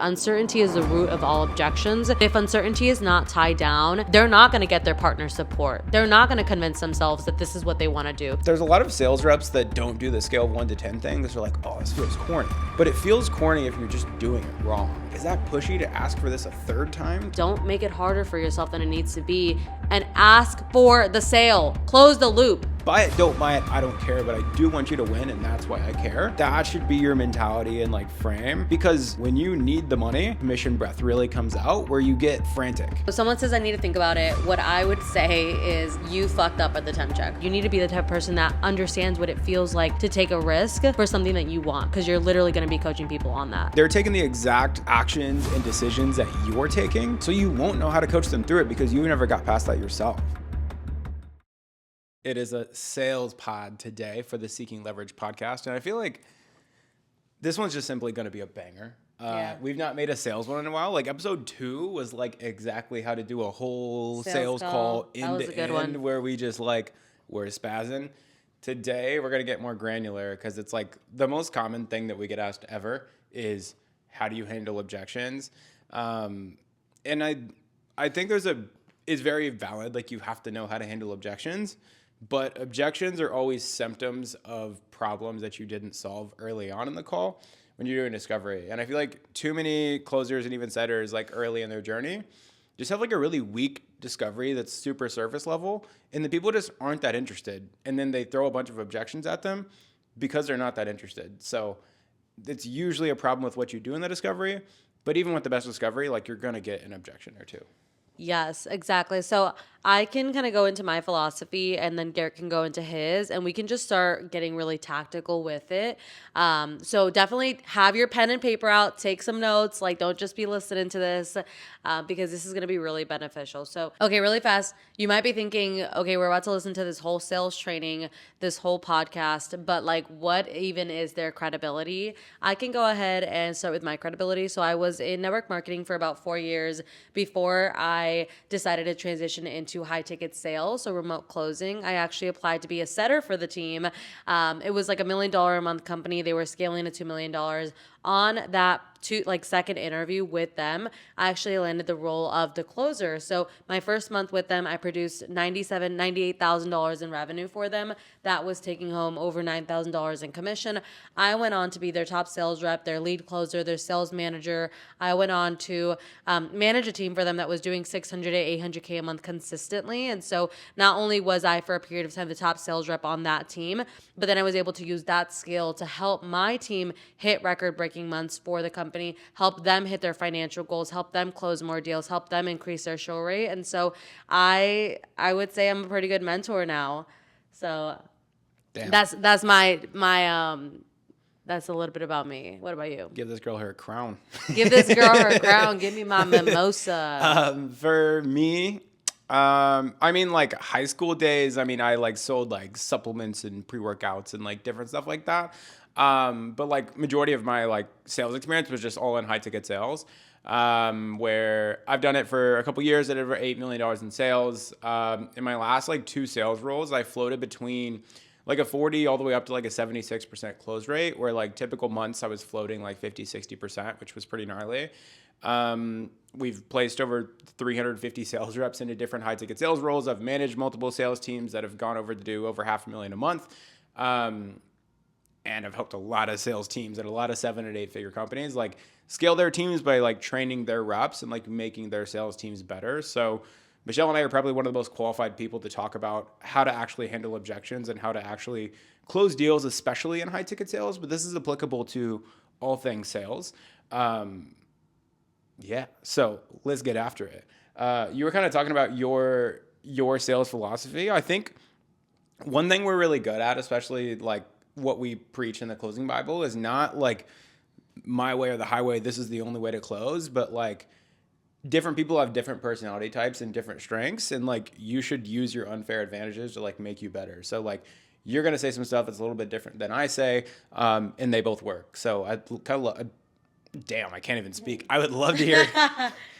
uncertainty is the root of all objections. If uncertainty is not tied down, they're not going to get their partner support. They're not going to convince themselves that this is what they want to do. There's a lot of sales reps that don't do the scale of 1 to 10 thing. They're like, oh, this feels corny. But it feels corny if you're just doing it wrong. Is that pushy to ask for this a third time? Don't make it harder for yourself than it needs to be, and ask for the sale. Close the loop. Buy it, don't buy it, I don't care, but I do want you to win, and that's why I care. That should be your mentality and like frame, because when you need the money, commission breath really comes out where you get frantic. If someone says I need to think about it, what I would say is you fucked up at the temp check. You need to be the type of person that understands what it feels like to take a risk for something that you want, because you're literally going to be coaching people on that. They're taking the exact actions and decisions that you're taking, so you won't know how to coach them through it because you never got past that yourself. It is a sales pod today for the Seeking Leverage podcast. And I feel like this one's just simply going to be a banger. We've not made a sales one in a while. Like episode 2 was like exactly how to do a whole sales call end to end where we just like were spazzing. Today, we're going to get more granular because it's like the most common thing that we get asked ever is how do you handle objections? And I think it's very valid. Like you have to know how to handle objections. But objections are always symptoms of problems that you didn't solve early on in the call when you're doing discovery. And I feel like too many closers and even setters like early in their journey just have like a really weak discovery that's super surface level. And the people just aren't that interested. And then they throw a bunch of objections at them because they're not that interested. So it's usually a problem with what you do in the discovery. But even with the best discovery, like you're going to get an objection or two. Yes, exactly. So I can kind of go into my philosophy and then Garrett can go into his, and we can just start getting really tactical with it. So definitely have your pen and paper out, take some notes, like don't just be listening to this because this is going to be really beneficial. So, okay, really fast. You might be thinking, okay, we're about to listen to this whole sales training, this whole podcast, but like what even is their credibility? I can go ahead and start with my credibility. So I was in network marketing for about 4 years before I decided to transition into high ticket sales, so remote closing. I actually applied to be a setter for the team. It was like $1 million a month company. They were scaling to $2 million. On that second interview with them, I actually landed the role of the closer. So my first month with them, I produced $98,000 in revenue for them. That was taking home over $9,000 in commission. I went on to be their top sales rep, their lead closer, their sales manager. I went on to manage a team for them that was doing $600 to $800K a month consistently. And so not only was I for a period of time the top sales rep on that team, but then I was able to use that skill to help my team hit record-breaking months for the company, help them hit their financial goals, help them close more deals, help them increase their show rate. And so I would say I'm a pretty good mentor now. So Damn. that's my that's a little bit about me. What about you? Give this girl her crown. Give this girl her crown. Give me my mimosa. For me, I mean, like high school days, I mean, I like sold like supplements and pre-workouts and like different stuff like that. But like majority of my like sales experience was just all in high ticket sales, where I've done it for a couple years at over $8 million in sales. In my last like 2 sales roles, I floated between like a 40 all the way up to like a 76% close rate, where like typical months I was floating like 50-60%, which was pretty gnarly. We've placed over 350 sales reps into different high ticket sales roles. I've managed multiple sales teams that have gone over to do over $500,000 a month. And I've helped a lot of sales teams at a lot of 7 and 8 figure companies like scale their teams by like training their reps and like making their sales teams better. So Michelle and I are probably one of the most qualified people to talk about how to actually handle objections and how to actually close deals, especially in high ticket sales. But this is applicable to all things sales. So let's get after it. You were kind of talking about your sales philosophy. I think one thing we're really good at, especially like what we preach in the closing Bible, is not like my way or the highway. This is the only way to close, but like different people have different personality types and different strengths. And like, you should use your unfair advantages to like make you better. So like, you're going to say some stuff that's a little bit different than I say. And they both work. So I kind of damn, I can't even speak. I would love to hear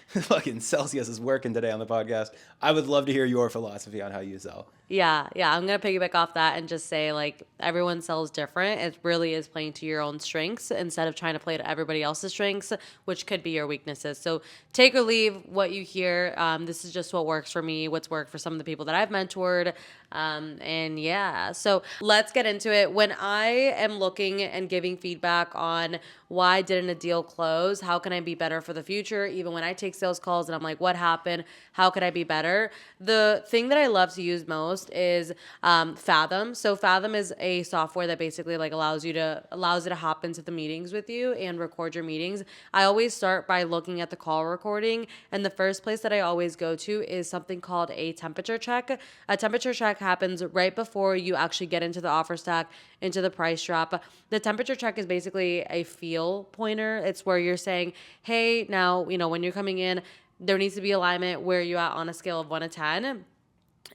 fucking Celsius is working today on the podcast. I would love to hear your philosophy on how you sell. Yeah, I'm gonna piggyback off that and just say like everyone sells different. It really is playing to your own strengths instead of trying to play to everybody else's strengths, which could be your weaknesses. So take or leave what you hear. This is just what works for me, what's worked for some of the people that I've mentored. And yeah, so let's get into it. When I am looking and giving feedback on why didn't a deal close, how can I be better for the future, even when I take sales calls and I'm like, what happened, how could I be better, the thing that I love to use most is Fathom. So Fathom is a software that basically like allows it to hop into the meetings with you and record your meetings. I always start by looking at the call recording, and the first place that I always go to is something called a temperature check. A temperature check happens right before you actually get into the offer stack, into the price drop. The temperature check is basically a feel pointer. It's where you're saying, hey, now, when you're coming in, there needs to be alignment. Where are you at on a scale of 1 to 10?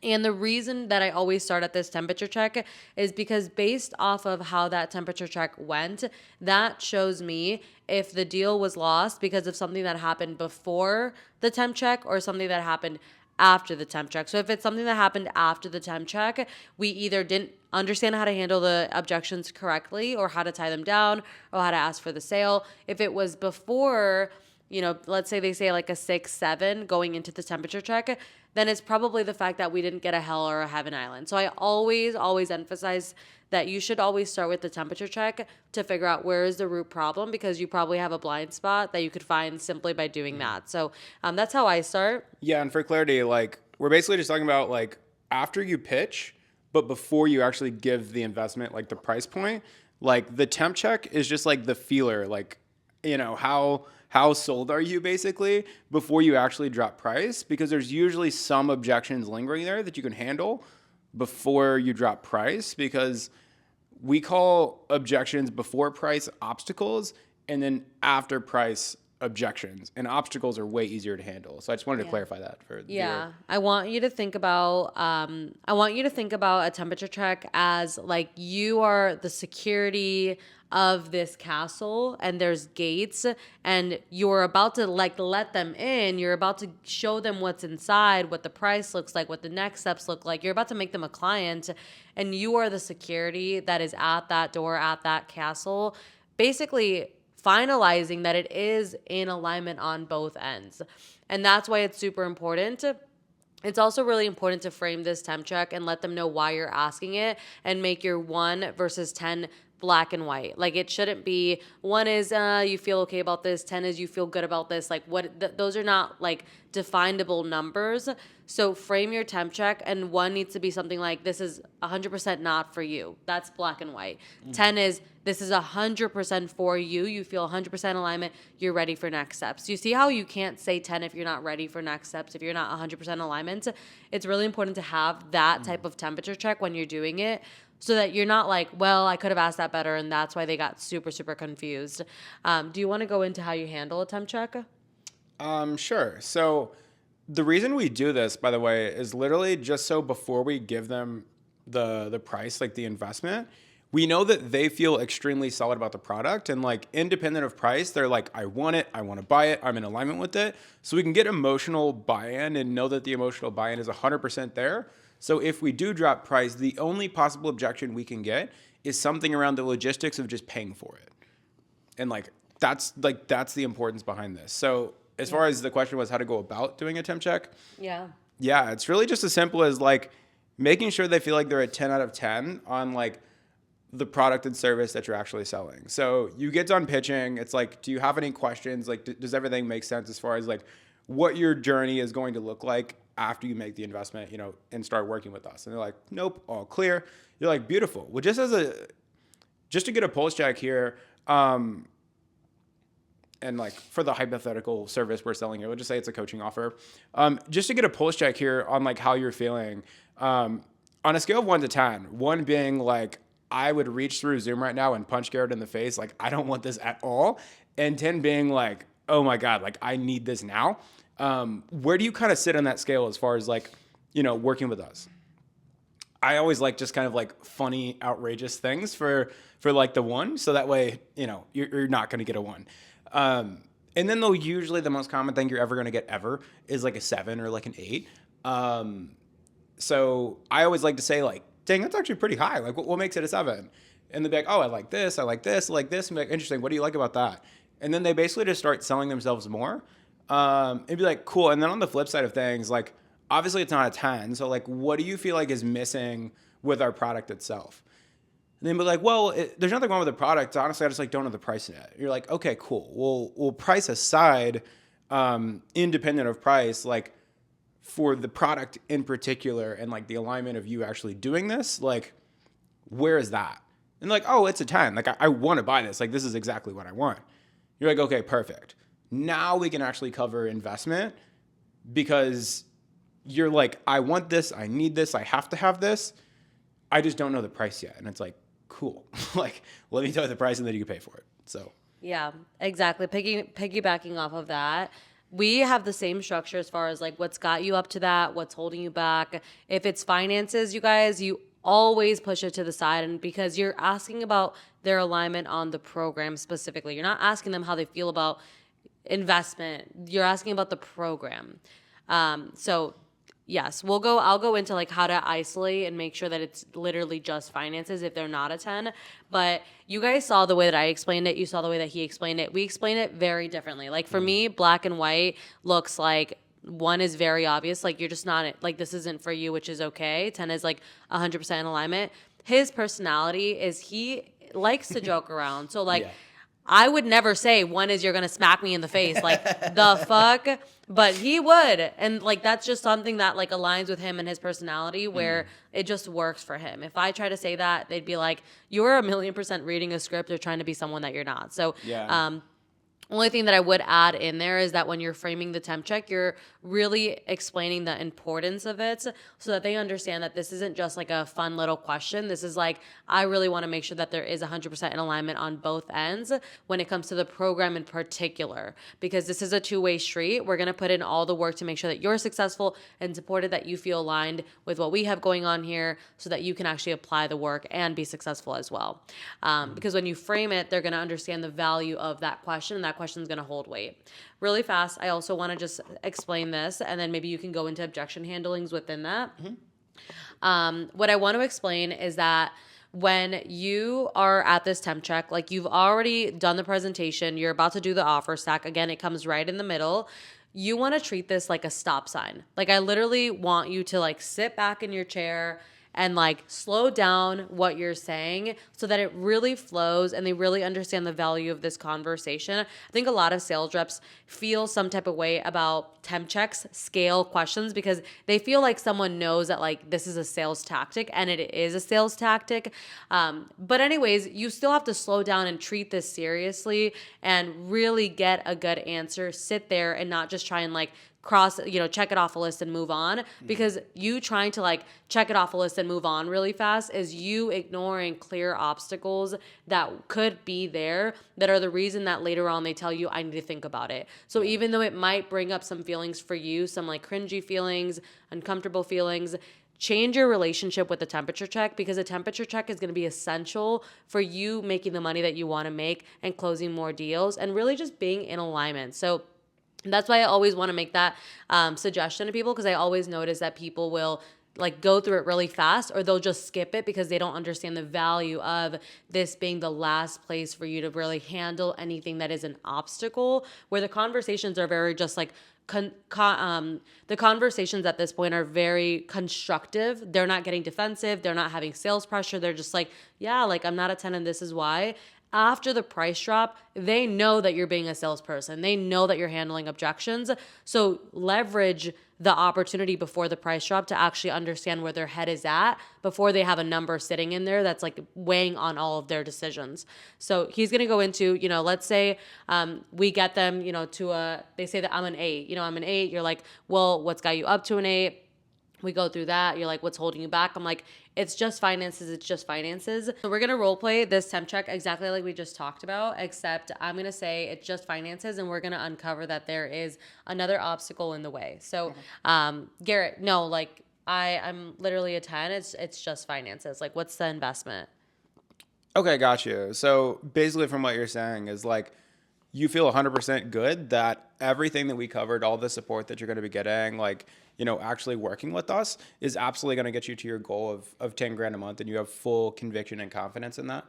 And the reason that I always start at this temperature check is because based off of how that temperature check went, that shows me if the deal was lost because of something that happened before the temp check or something that happened after the temp check. So if it's something that happened after the temp check, we either didn't understand how to handle the objections correctly or how to tie them down or how to ask for the sale. If it was before, let's say they say like a 6, 7 going into the temperature check, then it's probably the fact that we didn't get a hell or a heaven island. So I always emphasize that you should always start with the temperature check to figure out where is the root problem, because you probably have a blind spot that you could find simply by doing that. So that's how I start. Yeah, and for clarity, like we're basically just talking about like after you pitch, but before you actually give the investment, like the price point, like the temp check is just like the feeler, like, how sold are you basically before you actually drop price, because there's usually some objections lingering there that you can handle before you drop price, because we call objections before price obstacles and then after price objections, and obstacles are way easier to handle. So I just wanted to clarify that for yeah. I want you to think about a temperature check as like you are the security of this castle and there's gates and you're about to like let them in. You're about to show them what's inside, what the price looks like, what the next steps look like. You're about to make them a client, and you are the security that is at that door, at that castle, basically finalizing that it is in alignment on both ends. And that's why it's super important. It's also really important to frame this temp check and let them know why you're asking it, and make your 1 versus 10 black and white. Like it shouldn't be 1 is you feel okay about this, 10 is you feel good about this. Like those are not like definable numbers. So frame your temp check, and 1 needs to be something like this is 100% not for you. That's black and white. 10 is this is 100% for you. You feel 100% alignment. You're ready for next steps. You see how you can't say 10 if you're not ready for next steps, if you're not 100% alignment. It's really important to have that type of temperature check when you're doing it, so that you're not like, well, I could have asked that better, and that's why they got super, super confused. Do you want to go into how you handle a temp check? Sure. So the reason we do this, by the way, is literally just so before we give them the price, like the investment, we know that they feel extremely solid about the product, and like independent of price, they're like, I want it, I want to buy it, I'm in alignment with it. So we can get emotional buy-in and know that the emotional buy-in is 100% there. So if we do drop price, the only possible objection we can get is something around the logistics of just paying for it. And that's the importance behind this. So as far as the question was how to go about doing a temp check. Yeah, it's really just as simple as like making sure they feel like they're a 10 out of 10 on like the product and service that you're actually selling. So you get done pitching. It's like, do you have any questions? Like, does everything make sense as far as like what your journey is going to look like after you make the investment, and start working with us? And they're like, nope, all clear. You're like, beautiful. Well, just to get a pulse check here, and like for the hypothetical service we're selling here, we'll just say it's a coaching offer. Just to get a pulse check here on like how you're feeling, on a scale of 1 to 10, 1 being like, I would reach through Zoom right now and punch Garrett in the face. Like, I don't want this at all. And 10 being like, oh my God, like I need this now. Where do you kind of sit on that scale as far as like, working with us? I always like just kind of like funny, outrageous things for like the 1. So that way, you're not going to get a 1. And And then usually the most common thing you're ever going to get ever is like a 7 or like an 8. So I always like to say like, dang, that's actually pretty high. Like what makes it a 7? And they'll be like, oh, I like this, I like this, I like this. And be like, interesting. What do you like about that? And then they basically just start selling themselves more. It'd be like, cool. And then on the flip side of things, like, obviously it's not a 10. So like, what do you feel like is missing with our product itself? And then be like, well, there's nothing wrong with the product. Honestly, I just like don't know the price yet. You're like, okay, cool. We'll price aside, independent of price, like for the product in particular and like the alignment of you actually doing this, like, where is that? And like, oh, it's a 10. Like I want to buy this. Like this is exactly what I want. You're like, okay, perfect. Now we can actually cover investment because you're like, I want this. I need this. I have to have this. I just don't know the price yet. And it's like, cool. Like, let me tell you the price and then you can pay for it. So, yeah, exactly. Piggybacking off of that, we have the same structure as far as like what's got you up to that, what's holding you back. If it's finances, you guys, you always push it to the side, and because you're asking about their alignment on the program specifically. You're not asking them how they feel about investment. You're asking about the program. So yes, I'll go into like how to isolate and make sure that it's literally just finances if they're not a 10. But you guys saw the way that I explained it. You saw the way that he explained it. We explain it very differently. Like for me, black and white looks like 1 is very obvious. Like you're just not, like this isn't for you, which is okay. 10 is like 100% in alignment. His personality is he likes to joke around. So like, I would never say 1 is you're going to smack me in the face. Like, the fuck? But he would. And, like, that's just something that, like, aligns with him and his personality where it just works for him. If I try to say that, they'd be like, you're 1,000,000% reading a script or trying to be someone that you're not. So, only thing that I would add in there is that when you're framing the temp check, you're really explaining the importance of it so that they understand that this isn't just like a fun little question. This is like, I really want to make sure that there is 100% in alignment on both ends when it comes to the program in particular, because this is a two-way street. We're going to put in all the work to make sure that you're successful and supported, that you feel aligned with what we have going on here so that you can actually apply the work and be successful as well. Because when you frame it, they're going to understand the value of that question, and that question is going to hold weight. Really fast, I also want to just explain this, and then maybe you can go into objection handlings within that. What I want to explain is that when you are at this temp check, like you've already done the presentation, you're about to do the offer stack. Again, it comes right in the middle. You want to treat this like a stop sign. Like I literally want you to like sit back in your chair and like slow down what you're saying so that it really flows and they really understand the value of this conversation. I think a lot of sales reps feel some type of way about temp checks, scale questions, because they feel like someone knows that like this is a sales tactic, and it is a sales tactic. But anyways, you still have to slow down and treat this seriously and really get a good answer. Sit there and not just try and like check it off a list and move on, because you trying to like check it off a list and move on really fast is you ignoring clear obstacles that could be there that are the reason that later on they tell you I need to think about it. So even though it might bring up some feelings for you, some like cringy feelings, uncomfortable feelings, change your relationship with the temperature check, because a temperature check is going to be essential for you making the money that you want to make and closing more deals and really just being in alignment. So that's why I always want to make that suggestion to people, because I always notice that people will like go through it really fast, or they'll just skip it because they don't understand the value of this being the last place for you to really handle anything that is an obstacle, where the conversations are very just like the conversations at this point are very constructive. They're not getting defensive. They're not having sales pressure. They're just like, yeah, like I'm not a 10 and this is why. After the price drop, they know that you're being a salesperson. They know that you're handling objections. So leverage the opportunity before the price drop to actually understand where their head is at before they have a number sitting in there that's like weighing on all of their decisions. So he's going to go into, let's say we get them, they say that I'm an 8. I'm an 8. You're like, well, what's got you up to an 8? We go through that. You're like, what's holding you back? I'm like, it's just finances. It's just finances. So we're going to role play this temp check exactly like we just talked about, except I'm going to say it's just finances, and we're going to uncover that there is another obstacle in the way. So, Garrett, no, like I'm literally a 10. It's just finances. Like, what's the investment? Okay, got you. So basically from what you're saying is like, you feel 100% good that everything that we covered, all the support that you're going to be getting, like, actually working with us is absolutely going to get you to your goal of 10 grand a month, and you have full conviction and confidence in that?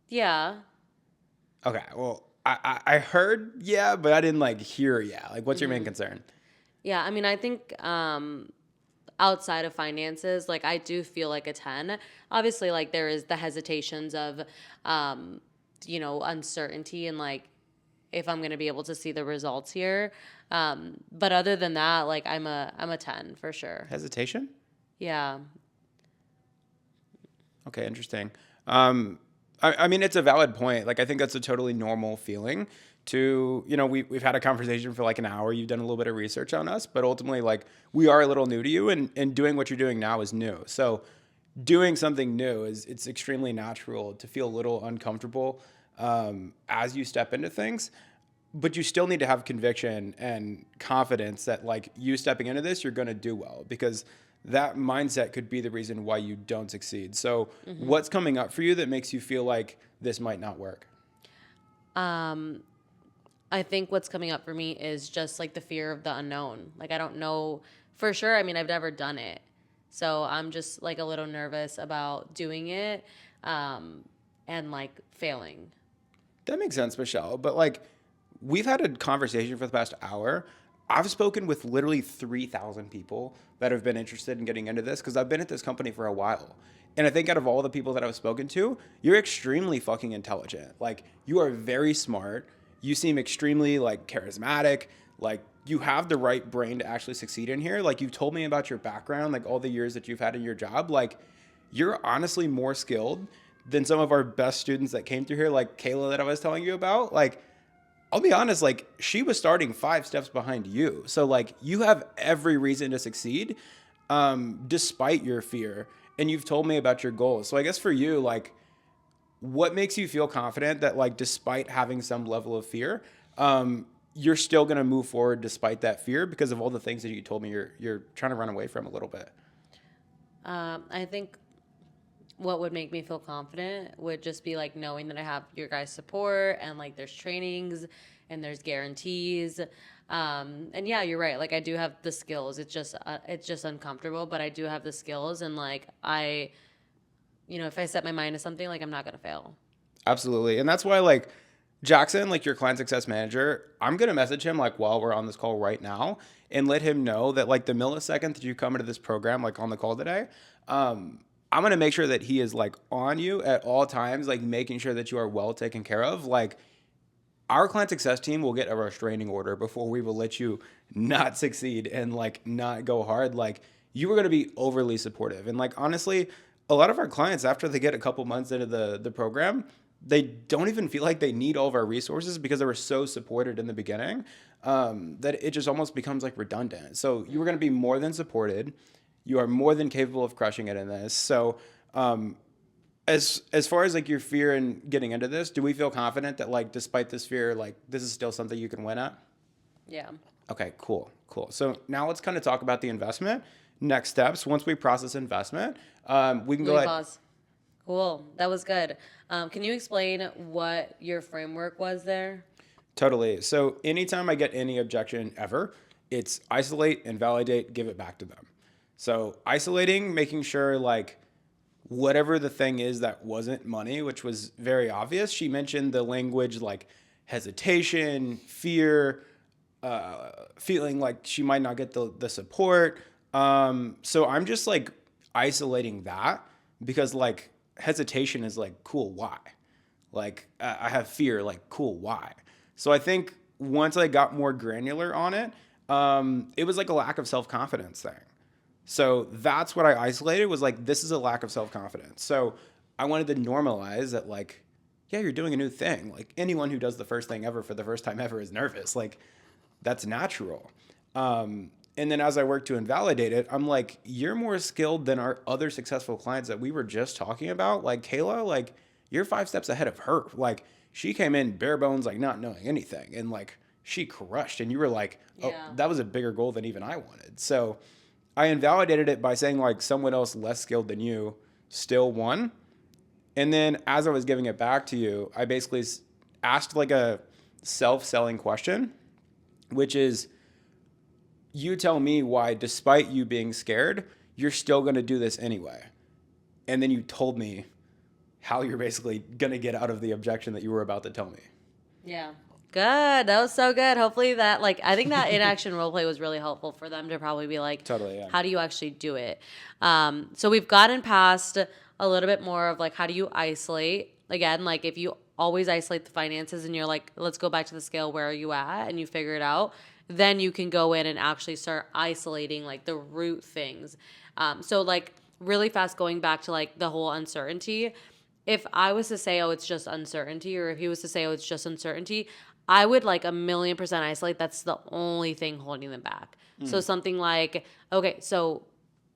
Yeah. Okay. Well, I heard yeah, but I didn't like hear yeah. Like, what's your main concern? Yeah. I mean, I think outside of finances, like I do feel like a 10. Obviously, like there is the hesitations of, uncertainty and like if I'm going to be able to see the results here. But other than that, like I'm a 10 for sure. Hesitation? Yeah. Okay, interesting. I mean, it's a valid point. Like, I think that's a totally normal feeling to, we've had a conversation for like an hour. You've done a little bit of research on us, but ultimately, like, we are a little new to you, and doing what you're doing now is new. So doing something new it's extremely natural to feel a little uncomfortable as you step into things. But you still need to have conviction and confidence that like you stepping into this, you're going to do well, because that mindset could be the reason why you don't succeed. So what's coming up for you that makes you feel like this might not work? I think what's coming up for me is just like the fear of the unknown. Like I don't know for sure. I mean, I've never done it. So I'm just like a little nervous about doing it and like failing. That makes sense, Michelle. But like, we've had a conversation for the past hour. I've spoken with literally 3,000 people that have been interested in getting into this because I've been at this company for a while. And I think out of all the people that I've spoken to, you're extremely fucking intelligent. Like, you are very smart. You seem extremely like charismatic. Like, you have the right brain to actually succeed in here. Like, you've told me about your background, like all the years that you've had in your job. Like, you're honestly more skilled than some of our best students that came through here, like Kayla that I was telling you about. Like, I'll be honest, like she was starting 5 steps behind you. So like you have every reason to succeed despite your fear. And you've told me about your goals. So I guess for you, like what makes you feel confident that like despite having some level of fear, you're still going to move forward despite that fear because of all the things that you told me you're trying to run away from a little bit? I think what would make me feel confident would just be like knowing that I have your guys' support and like there's trainings and there's guarantees. And yeah, you're right. Like I do have the skills. It's just uncomfortable, but I do have the skills. And like if I set my mind to something, like I'm not going to fail. Absolutely. And that's why like Jackson, like your client success manager, I'm going to message him like while we're on this call right now and let him know that like the millisecond that you come into this program, like on the call today, I'm going to make sure that he is like on you at all times, like making sure that you are well taken care of. Like our client success team will get a restraining order before we will let you not succeed and like not go hard. Like you were going to be overly supportive. And like, honestly, a lot of our clients, after they get a couple months into the program, they don't even feel like they need all of our resources because they were so supported in the beginning that it just almost becomes like redundant. So you were going to be more than supported. You are more than capable of crushing it in this. So as far as like your fear in getting into this, do we feel confident that like despite this fear, like this is still something you can win at? Yeah. Okay, cool. So now let's kind of talk about the investment. Next steps. Once we process investment, we can go ahead. Pause. Cool. That was good. Can you explain what your framework was there? Totally. So anytime I get any objection ever, it's isolate, invalidate, give it back to them. So isolating, making sure like whatever the thing is that wasn't money, which was very obvious. She mentioned the language like hesitation, fear, feeling like she might not get the support. So I'm just like isolating that because like hesitation is like, cool, why? Like I have fear, like, cool, why? So I think once I got more granular on it, it was like a lack of self-confidence thing. So that's what I isolated was like, this is a lack of self-confidence. So I wanted to normalize that like, yeah, you're doing a new thing. Like anyone who does the first thing ever for the first time ever is nervous. Like that's natural. And then as I work to invalidate it, I'm like, you're more skilled than our other successful clients that we were just talking about. Like Kayla, like you're 5 steps ahead of her. Like she came in bare bones, like not knowing anything. And like she crushed. And you were like, oh, yeah, that was a bigger goal than even I wanted. So I invalidated it by saying like someone else less skilled than you still won. And then as I was giving it back to you, I basically asked like a self-selling question, which is, you tell me why, despite you being scared, you're still going to do this anyway. And then you told me how you're basically going to get out of the objection that you were about to tell me. Yeah. Good. That was so good. Hopefully that, like, I think that in-action role play was really helpful for them to probably be like, Totally, yeah. how do you actually do it? So we've gotten past a little bit more of like, how do you isolate? Again, like if you always isolate the finances and you're like, let's go back to the scale, where are you at? And you figure it out, then you can go in and actually start isolating like the root things. So like really fast, going back to like the whole uncertainty. If I was to say, oh, it's just uncertainty, or if he was to say, oh, it's just uncertainty, I would like 1,000,000% isolate. That's the only thing holding them back. So something like, okay, so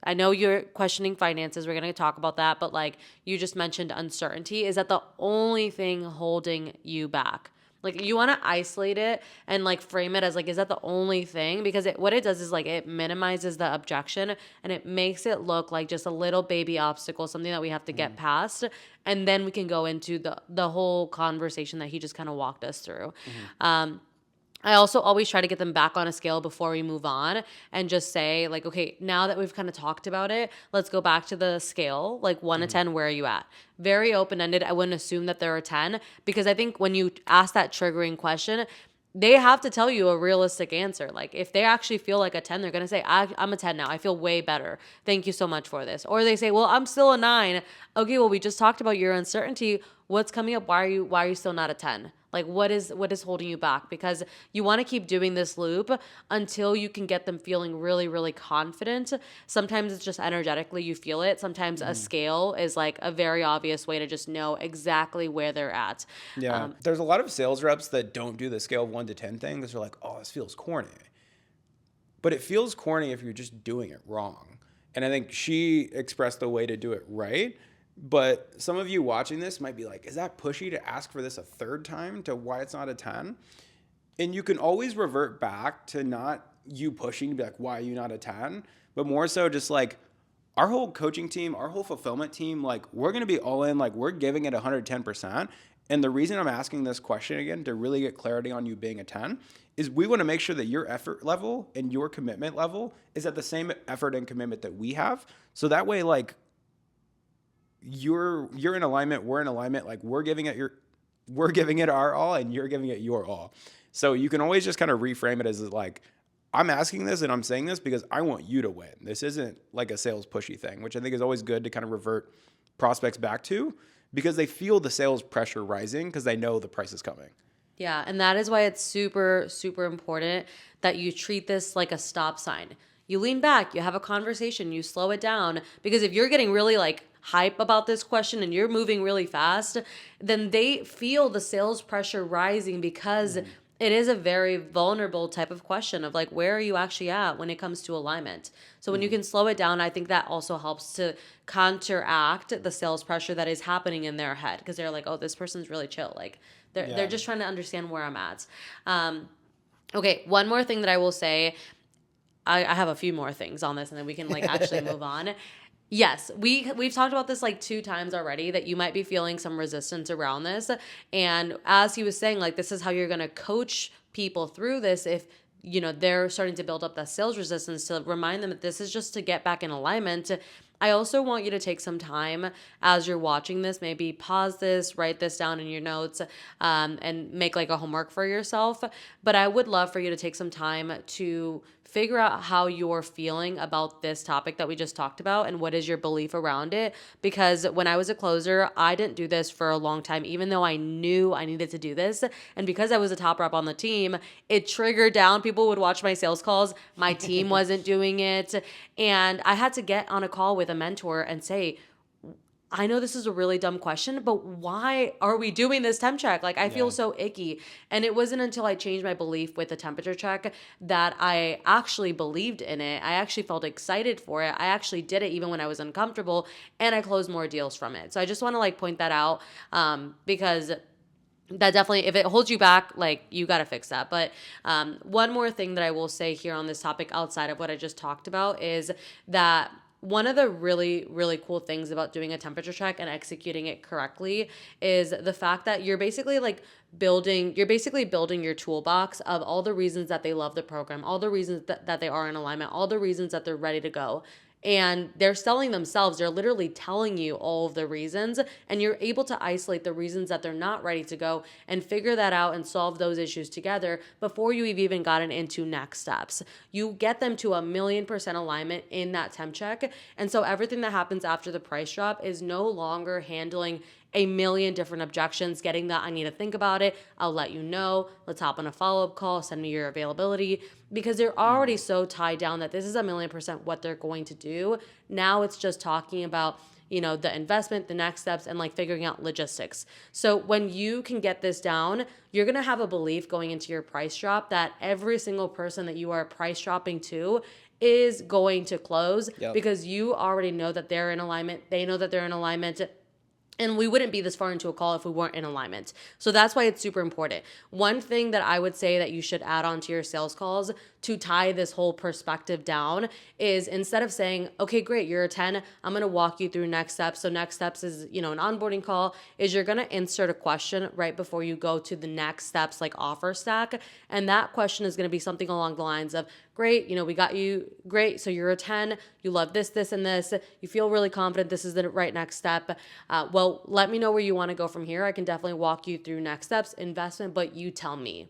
I know you're questioning finances. We're going to talk about that. But like you just mentioned uncertainty. Is that the only thing holding you back? Like you want to isolate it and like frame it as like, is that the only thing? Because what it does is like it minimizes the objection and it makes it look like just a little baby obstacle, something that we have to get past. And then we can go into the whole conversation that he just kind of walked us through. I also always try to get them back on a scale before we move on and just say like, okay, now that we've kind of talked about it, let's go back to the scale, like 1 to 10, where are you at? Very open-ended. I wouldn't assume that they're a 10 because I think when you ask that triggering question, they have to tell you a realistic answer. Like if they actually feel like a 10, they're going to say, I'm a 10 now. I feel way better. Thank you so much for this. Or they say, well, I'm still a 9. Okay, well, we just talked about your uncertainty. What's coming up? Why are you still not a 10? Like what is holding you back? Because you want to keep doing this loop until you can get them feeling really, really confident. Sometimes it's just energetically you feel it. Sometimes a scale is like a very obvious way to just know exactly where they're at. Yeah. There's a lot of sales reps that don't do the scale of 1 to 10 thing because they're like, oh, this feels corny. But it feels corny if you're just doing it wrong. And I think she expressed the way to do it right. But some of you watching this might be like, is that pushy to ask for this a third time to why it's not a 10? And you can always revert back to not you pushing to be like, why are you not a 10? But more so just like our whole coaching team, our whole fulfillment team, like we're going to be all in, like we're giving it 110%. And the reason I'm asking this question again to really get clarity on you being a 10 is we want to make sure that your effort level and your commitment level is at the same effort and commitment that we have. So that way, like, you're in alignment, we're in alignment, like we're giving it our all and you're giving it your all. So you can always just kind of reframe it as like, I'm asking this and I'm saying this because I want you to win. This isn't like a sales pushy thing, which I think is always good to kind of revert prospects back to because they feel the sales pressure rising because they know the price is coming. Yeah, and that is why it's super, super important that you treat this like a stop sign. You lean back, you have a conversation, you slow it down, because if you're getting really like hype about this question and you're moving really fast, then they feel the sales pressure rising because it is a very vulnerable type of question of like, where are you actually at when it comes to alignment? So when you can slow it down, I think that also helps to counteract the sales pressure that is happening in their head because they're like, oh, this person's really chill. Like they're just trying to understand where I'm at. Okay, one more thing that I will say. I have a few more things on this and then we can like actually move on. Yes, we've talked about this like 2 times already that you might be feeling some resistance around this. And as he was saying, like this is how you're going to coach people through this if you know they're starting to build up that sales resistance, to remind them that this is just to get back in alignment. I also want you to take some time as you're watching this, maybe pause this, write this down in your notes, and make like a homework for yourself. But I would love for you to take some time to figure out how you're feeling about this topic that we just talked about and what is your belief around it. Because when I was a closer, I didn't do this for a long time, even though I knew I needed to do this. And because I was a top rep on the team, it triggered down. People would watch my sales calls. My team wasn't doing it. And I had to get on a call with a mentor and say, I know this is a really dumb question, but why are we doing this temp check? Like, I feel so icky. And it wasn't until I changed my belief with the temperature check that I actually believed in it. I actually felt excited for it. I actually did it even when I was uncomfortable, and I closed more deals from it. So I just want to like point that out because that definitely, if it holds you back, like you got to fix that. But one more thing that I will say here on this topic outside of what I just talked about is that one of the really, really cool things about doing a temperature check and executing it correctly is the fact that you're basically building your toolbox of all the reasons that they love the program, all the reasons that they are in alignment, all the reasons that they're ready to go. And they're selling themselves. They're literally telling you all of the reasons, and you're able to isolate the reasons that they're not ready to go and figure that out and solve those issues together before you've even gotten into next steps. You get them to 1,000,000% alignment in that temp check. And so everything that happens after the price drop is no longer handling a million different objections, getting that I need to think about it, I'll let you know, let's hop on a follow-up call, send me your availability, because they're already so tied down that this is 1,000,000% what they're going to do. Now it's just talking about the investment, the next steps, and figuring out logistics. So when you can get this down, you're going to have a belief going into your price drop that every single person that you are price dropping to is going to close. Yep. Because you already know that they're in alignment. They know that they're in alignment. And we wouldn't be this far into a call if we weren't in alignment. So that's why it's super important. One thing that I would say that you should add on to your sales calls to tie this whole perspective down is, instead of saying, okay, great, you're a 10, I'm going to walk you through next steps. So next steps is, an onboarding call, is you're going to insert a question right before you go to the next steps, like offer stack. And that question is going to be something along the lines of, great, we got you, great, so you're a 10, you love this, this, and this, you feel really confident this is the right next step. Well, let me know where you want to go from here. I can definitely walk you through next steps, investment, but you tell me.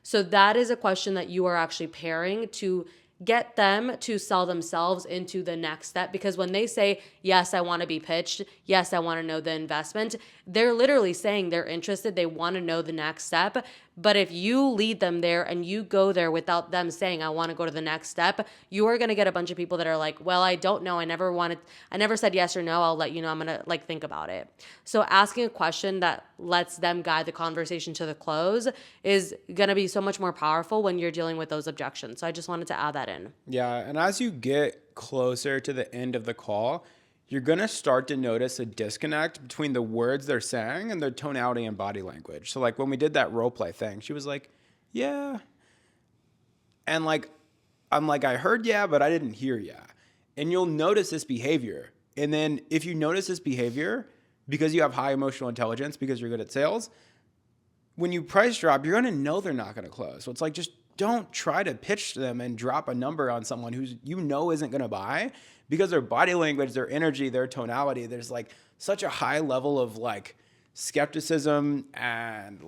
So that is a question that you are actually pairing to get them to sell themselves into the next step. Because when they say, yes, I want to be pitched, yes, I want to know the investment, they're literally saying they're interested, they want to know the next step. But if you lead them there and you go there without them saying, I want to go to the next step, you are going to get a bunch of people that are like, well, I don't know. I never said yes or no. I'll let you know. I'm going to think about it. So asking a question that lets them guide the conversation to the close is going to be so much more powerful when you're dealing with those objections. So I just wanted to add that in. Yeah. And as you get closer to the end of the call, you're going to start to notice a disconnect between the words they're saying and their tonality and body language. So when we did that role play thing, she was like, yeah. And I'm like, I heard yeah, but I didn't hear yeah. And you'll notice this behavior. And then if you notice this behavior, because you have high emotional intelligence, because you're good at sales, when you price drop, you're going to know they're not going to close. So it's just don't try to pitch them and drop a number on someone who's isn't going to buy, because their body language, their energy, their tonality, there's such a high level of skepticism and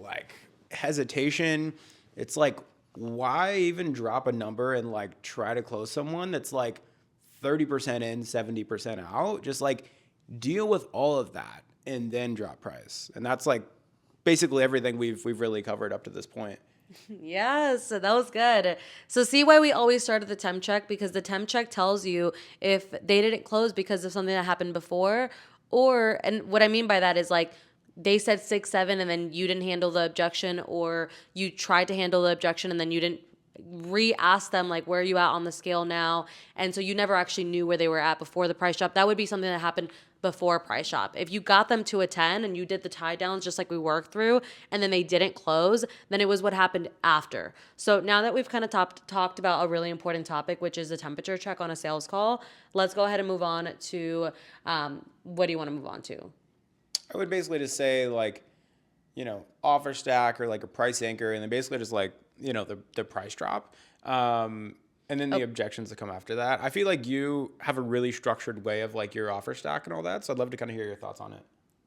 hesitation. It's why even drop a number and try to close someone that's 30% in, 70% out? Just deal with all of that and then drop price. And that's basically everything we've really covered up to this point. Yes, that was good. So see why we always start at the temp check, because the temp check tells you if they didn't close because of something that happened before, and what I mean by that is they said 6, 7, and then you didn't handle the objection, or you tried to handle the objection and then you didn't re-ask them where are you at on the scale now, and so you never actually knew where they were at before the price drop. That would be something that happened before price drop. If you got them to a 10 and you did the tie downs just like we worked through, and then they didn't close, then it was what happened after. So now that we've kind of talked about a really important topic, which is a temperature check on a sales call, let's go ahead and move on to what do you want to move on to? I would basically just say offer stack or a price anchor, and then basically just the price drop. And then the objections that come after that. I feel you have a really structured way of your offer stack and all that. So I'd love to kind of hear your thoughts on it.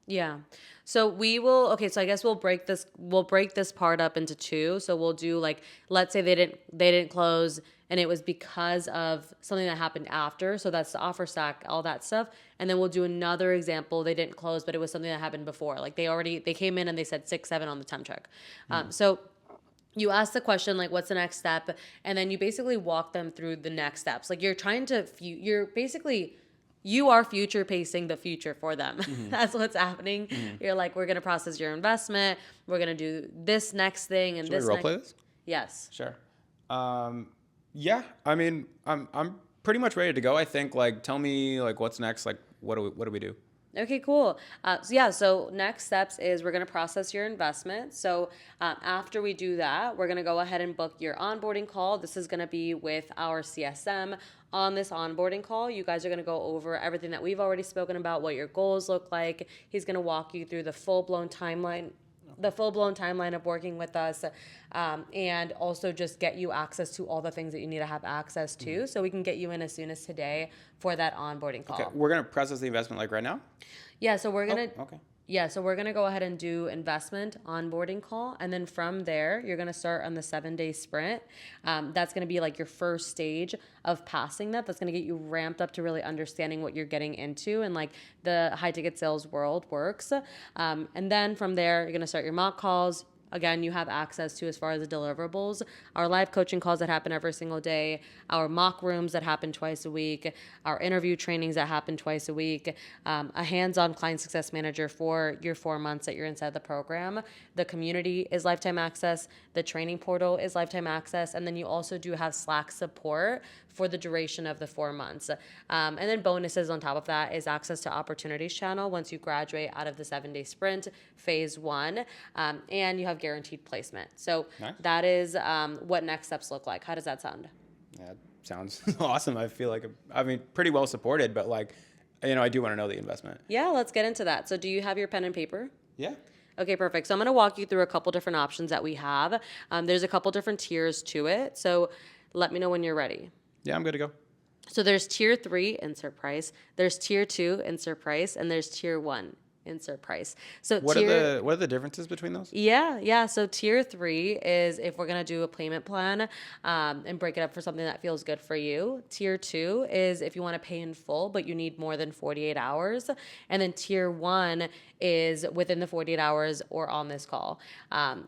Yeah. So so I guess we'll break this part up into two. So we'll do let's say they didn't close and it was because of something that happened after. So that's the offer stack, all that stuff. And then we'll do another example. They didn't close, but it was something that happened before. They came in and they said 6, 7 on the temp check. So you ask the question, what's the next step? And then you basically walk them through the next steps. You are future pacing the future for them. Mm-hmm. That's what's happening. Mm-hmm. You're we're going to process your investment. We're going to do this next thing. And Should we role play this? Yes. Sure. Yeah. I mean, I'm pretty much ready to go. I think tell me what's next. What do we do? Okay, cool. So next steps is we're going to process your investment. So after we do that, we're going to go ahead and book your onboarding call. This is going to be with our CSM. On this onboarding call, you guys are going to go over everything that we've already spoken about, what your goals look like. He's going to walk you through the full-blown timeline of working with us, and also just get you access to all the things that you need to have access to, so we can get you in as soon as today for that onboarding call. Okay, we're gonna process the investment like right now. Yeah, so we're gonna. Okay. Yeah, so we're gonna go ahead and do investment onboarding call, and then from there you're gonna start on the 7-day sprint. That's gonna be like your first stage of passing that. That's gonna get you ramped up to really understanding what you're getting into and like the high ticket sales world works. And then from there you're gonna start your mock calls. Again, you have access to, as far as the deliverables, our live coaching calls that happen every single day, our mock rooms that happen twice a week, our interview trainings that happen twice a week, a hands-on client success manager for your 4 months that you're inside the program. The community is lifetime access. The training portal is lifetime access. And then you also do have Slack support for the duration of the 4 months. And then bonuses on top of that is access to opportunities channel once you graduate out of the 7-day sprint, phase 1, and you have guaranteed placement. So nice. That is what next steps look like. How does that sound? Yeah, sounds awesome. I feel like, pretty well supported, but like, I do want to know the investment. Yeah, let's get into that. So do you have your pen and paper? Yeah. Okay, perfect. So I'm going to walk you through a couple different options that we have. There's a couple different tiers to it. So let me know when you're ready. Yeah, I'm good to go. So there's tier 3, insert price. There's tier 2, insert price, and there's tier 1, insert price. So what are the differences between those? Yeah. So tier 3 is if we're gonna do a payment plan and break it up for something that feels good for you. Tier 2 is if you want to pay in full, but you need more than 48 hours. And then tier 1 is within the 48 hours or on this call.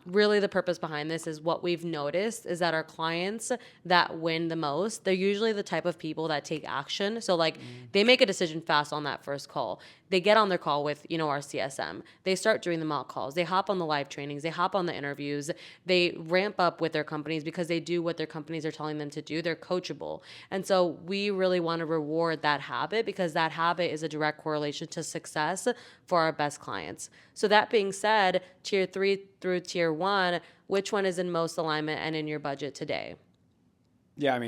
Really, the purpose behind this is what we've noticed is that our clients that win the most, they're usually the type of people that take action. So like they make a decision fast on that first call. They get on their call with, our CSM. They start doing the mock calls. They hop on the live trainings. They hop on the interviews. They ramp up with their companies because they do what their companies are telling them to do. They're coachable. And so we really want to reward that habit because that habit is a direct correlation to success for our best clients. So that being said, tier 3 through tier 1, which one is in most alignment and in your budget today? Yeah,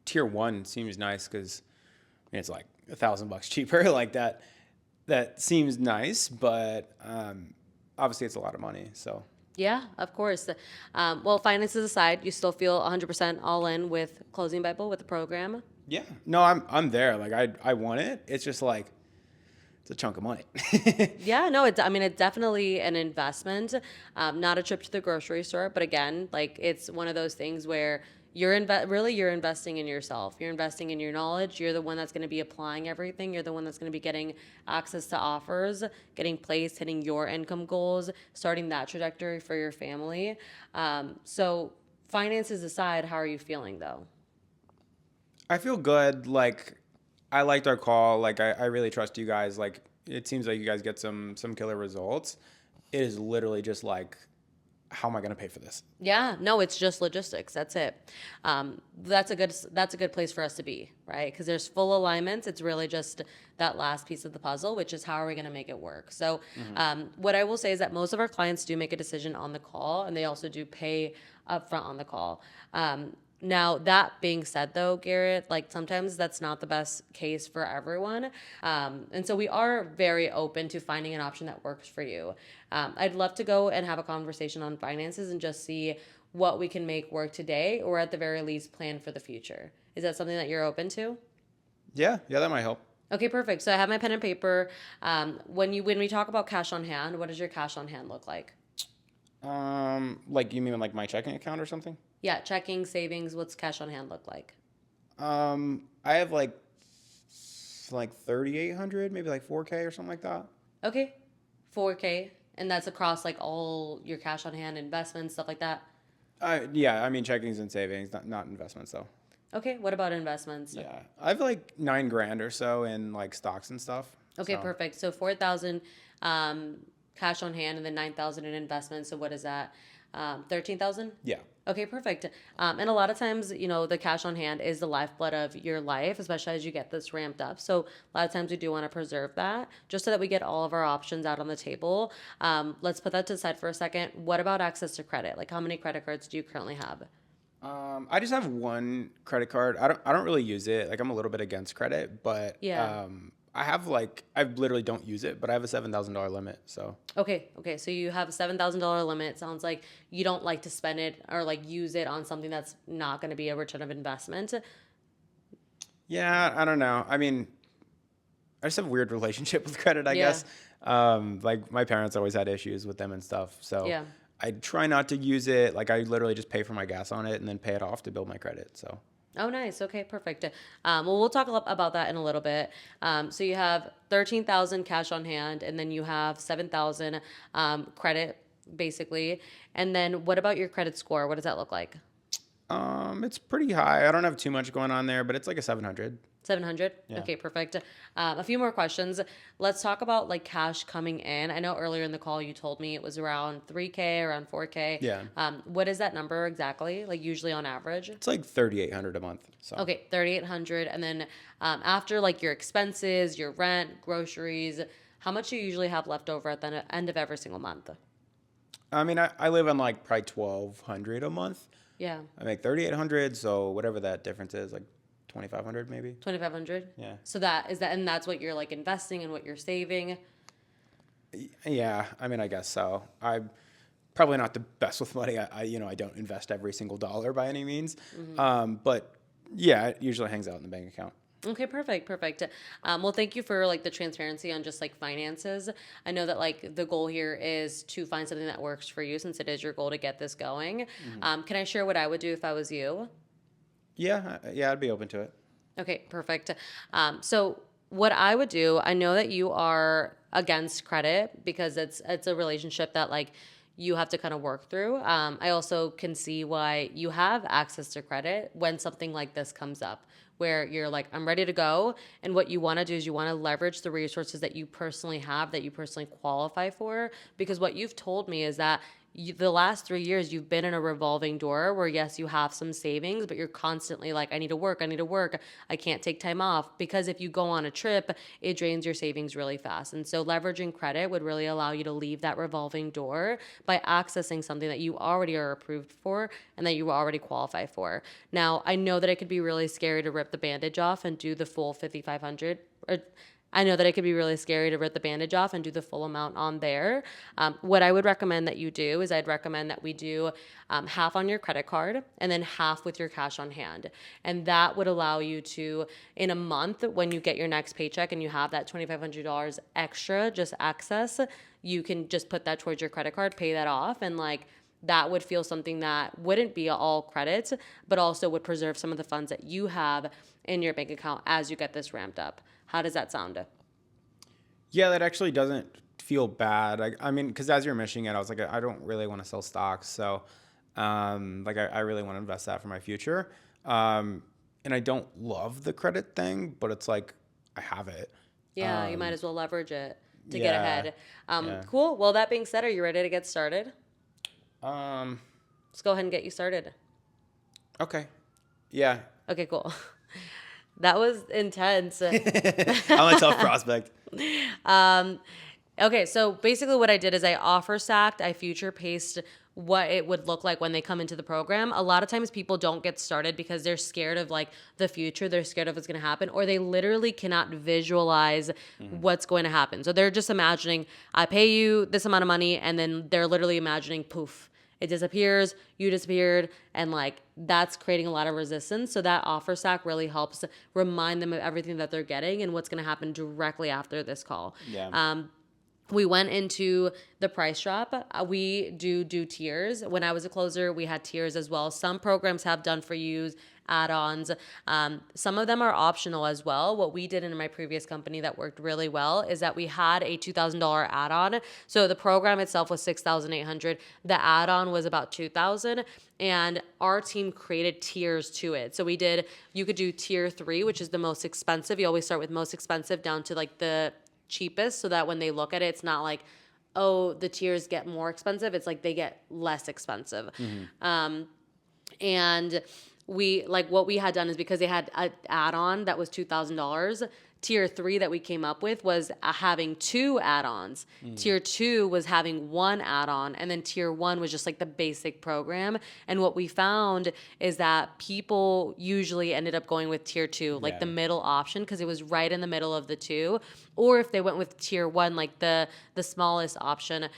tier 1 seems nice because it's like $1,000 cheaper. Like that seems nice, but obviously it's a lot of money. So yeah, of course. Well, finances aside, you still feel 100% all in with Closing Bible, with the program? Yeah, no, I'm there. Like I want it. It's just like it's a chunk of money. Yeah, no, it's definitely an investment, not a trip to the grocery store, but again, like it's one of those things where you're investing in yourself. You're investing in your knowledge. You're the one that's going to be applying everything. You're the one that's going to be getting access to offers, getting placed, hitting your income goals, starting that trajectory for your family. So finances aside, how are you feeling though? I feel good. Like I liked our call. Like I really trust you guys. Like it seems like you guys get some killer results. It is literally just like, how am I going to pay for this? Yeah, no, it's just logistics. That's it. That's a good place for us to be, right? Because there's full alignments. It's really just that last piece of the puzzle, which is how are we going to make it work? So what I will say is that most of our clients do make a decision on the call, and they also do pay upfront on the call. Now, that being said, though, Garrett, like sometimes that's not the best case for everyone. And so we are very open to finding an option that works for you. I'd love to go and have a conversation on finances and just see what we can make work today, or at the very least plan for the future. Is that something that you're open to? Yeah, that might help. Okay, perfect. So I have my pen and paper. When we talk about cash on hand, what does your cash on hand look like? Like you mean like my checking account or something? Yeah, checking, savings. What's cash on hand look like? I have like 3,800, maybe like 4K or something like that. Okay, 4K, and that's across like all your cash on hand, investments, stuff like that. Yeah, checkings and savings, not investments though. Okay, what about investments? Yeah, I have like $9,000 or so in like stocks and stuff. Okay, perfect. So 4,000 cash on hand, and then 9,000 in investments. So what is that? 13,000? Yeah. Okay, perfect. And a lot of times, the cash on hand is the lifeblood of your life, especially as you get this ramped up. So a lot of times we do want to preserve that just so that we get all of our options out on the table. Let's put that to the side for a second. What about access to credit? Like, how many credit cards do you currently have? I just have one credit card. I don't really use it. Like I'm a little bit against credit, but Yeah. I literally don't use it, but I have a $7,000 limit. So Okay. So you have a $7,000 limit. Sounds like you don't like to spend it or like use it on something that's not going to be a return of investment. yeah, I don't know. I mean, I just have a weird relationship with credit, I Yeah. guess. Like my parents always had issues with them and stuff. So Yeah. I try not to use it. Like I literally just pay for my gas on it and then pay it off to build my credit. So Oh, nice. Okay, perfect. Well, we'll talk about that in a little bit. So you have 13,000 cash on hand, and then you have 7,000 credit, basically. And then what about your credit score? What does that look like? it's pretty high. I don't have too much going on there, but it's like a 700. 700. Yeah. Okay, perfect. A few more questions. Let's talk about like cash coming in. I know earlier in the call you told me it was around 3K, around 4K. Yeah. What is that number exactly? Like usually on average? It's like 3,800 a month. So Okay, 3,800, and then after like your expenses, your rent, groceries, how much do you usually have left over at the end of every single month? I mean, I live on like probably 1,200 a month. Yeah, I make 3,800, so whatever that difference is, like 2,500 maybe. 2,500. Yeah. So and that's what you're like investing and what you're saving. Yeah, I mean, I guess so. I'm probably not the best with money. I don't invest every single dollar by any means. But yeah, it usually hangs out in the bank account. Okay, perfect. Well, thank you for like the transparency on just like finances. I know that like the goal here is to find something that works for you since it is your goal to get this going. Can I share what I would do if I was you? Yeah, I'd be open to it. Okay, perfect. So what I would do, I know that you are against credit because it's a relationship that like you have to kind of work through. I also can see why you have access to credit when something like this comes up where you're like, I'm ready to go. And what you want to do is you want to leverage the resources that you personally have, that you personally qualify for. Because what you've told me is that the last 3 years you've been in a revolving door where yes, you have some savings, but you're constantly like, I need to work, I can't take time off, because if you go on a trip it drains your savings really fast. And so leveraging credit would really allow you to leave that revolving door by accessing something that you already are approved for and that you already qualify for. Now I know that it could be really scary to rip the bandage off and do the full 5,500, or I know that it could be really scary to rip the bandage off and do the full amount on there. What I would recommend that you do is I'd recommend that we do half on your credit card and then half with your cash on hand. And that would allow you to, in a month, when you get your next paycheck and you have that $2,500 extra, just access, you can just put that towards your credit card, pay that off, and like, that would feel something that wouldn't be all credit, but also would preserve some of the funds that you have in your bank account as you get this ramped up. How does that sound? Yeah, that actually doesn't feel bad. I mean, because as you're mentioning it, I was like, I don't really want to sell stocks. So, I really want to invest that for my future. And I don't love the credit thing, but it's like, I have it. Yeah, you might as well leverage it to get yeah, ahead. yeah. Cool. Well, that being said, are you ready to get started? Um, Let's go ahead and get you started. okay. Yeah. Okay, cool. That was intense. I'm a tough prospect. Okay, so basically what I did is I offer stacked, I future paced what it would look like when they come into the program. A lot of times people don't get started because they're scared of like the future, they're scared of what's going to happen, or they literally cannot visualize what's going to happen. So they're just imagining, I pay you this amount of money, and then they're literally imagining, poof, it disappears, you disappeared, and like that's creating a lot of resistance. So that offer stack really helps remind them of everything that they're getting and what's going to happen directly after this call. Yeah. We went into the price drop. We do tiers. When I was a closer, we had tiers as well. Some programs have done for yous, add-ons. Some of them are optional as well. What we did in my previous company that worked really well is that we had a $2,000 add-on. So the program itself was $6,800. The add-on was about $2,000, and our team created tiers to it. So you could do tier 3, which is the most expensive. You always start with most expensive down to like the cheapest, so that when they look at it, it's not like oh, the tiers get more expensive. It's like they get less expensive. And we like what we had done is because they had an add-on that was $2,000. Tier 3 that we came up with was having 2 add-ons. Tier 2 was having 1 add-on, and then tier 1 was just like the basic program. And what we found is that people usually ended up going with tier 2, like the middle option, because it was right in the middle of the two. Or if they went with tier 1, like the smallest option,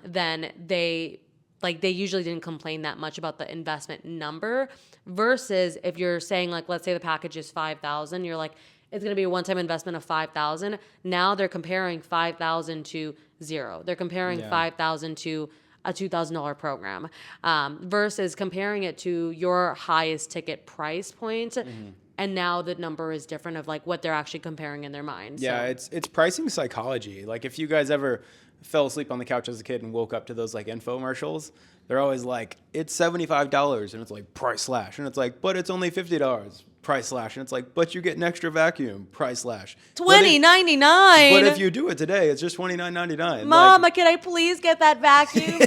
then they usually didn't complain that much about the investment number, versus if you're saying, like, let's say the package is $5,000, you're like, it's going to be a one-time investment of $5,000. Now they're comparing $5,000 to 0. They're comparing $5,000 to a $2,000 program, versus comparing it to your highest ticket price point. And now the number is different of like what they're actually comparing in their mind. Yeah, so. it's pricing psychology. Like if you guys ever fell asleep on the couch as a kid and woke up to those like infomercials, they're always like, it's $75, and it's like price slash, and it's like, but it's only $50, price slash, and it's like, but you get an extra vacuum, price slash, $20.99. But if you do it today, it's just $29.99. Mama, like, can I please get that vacuum?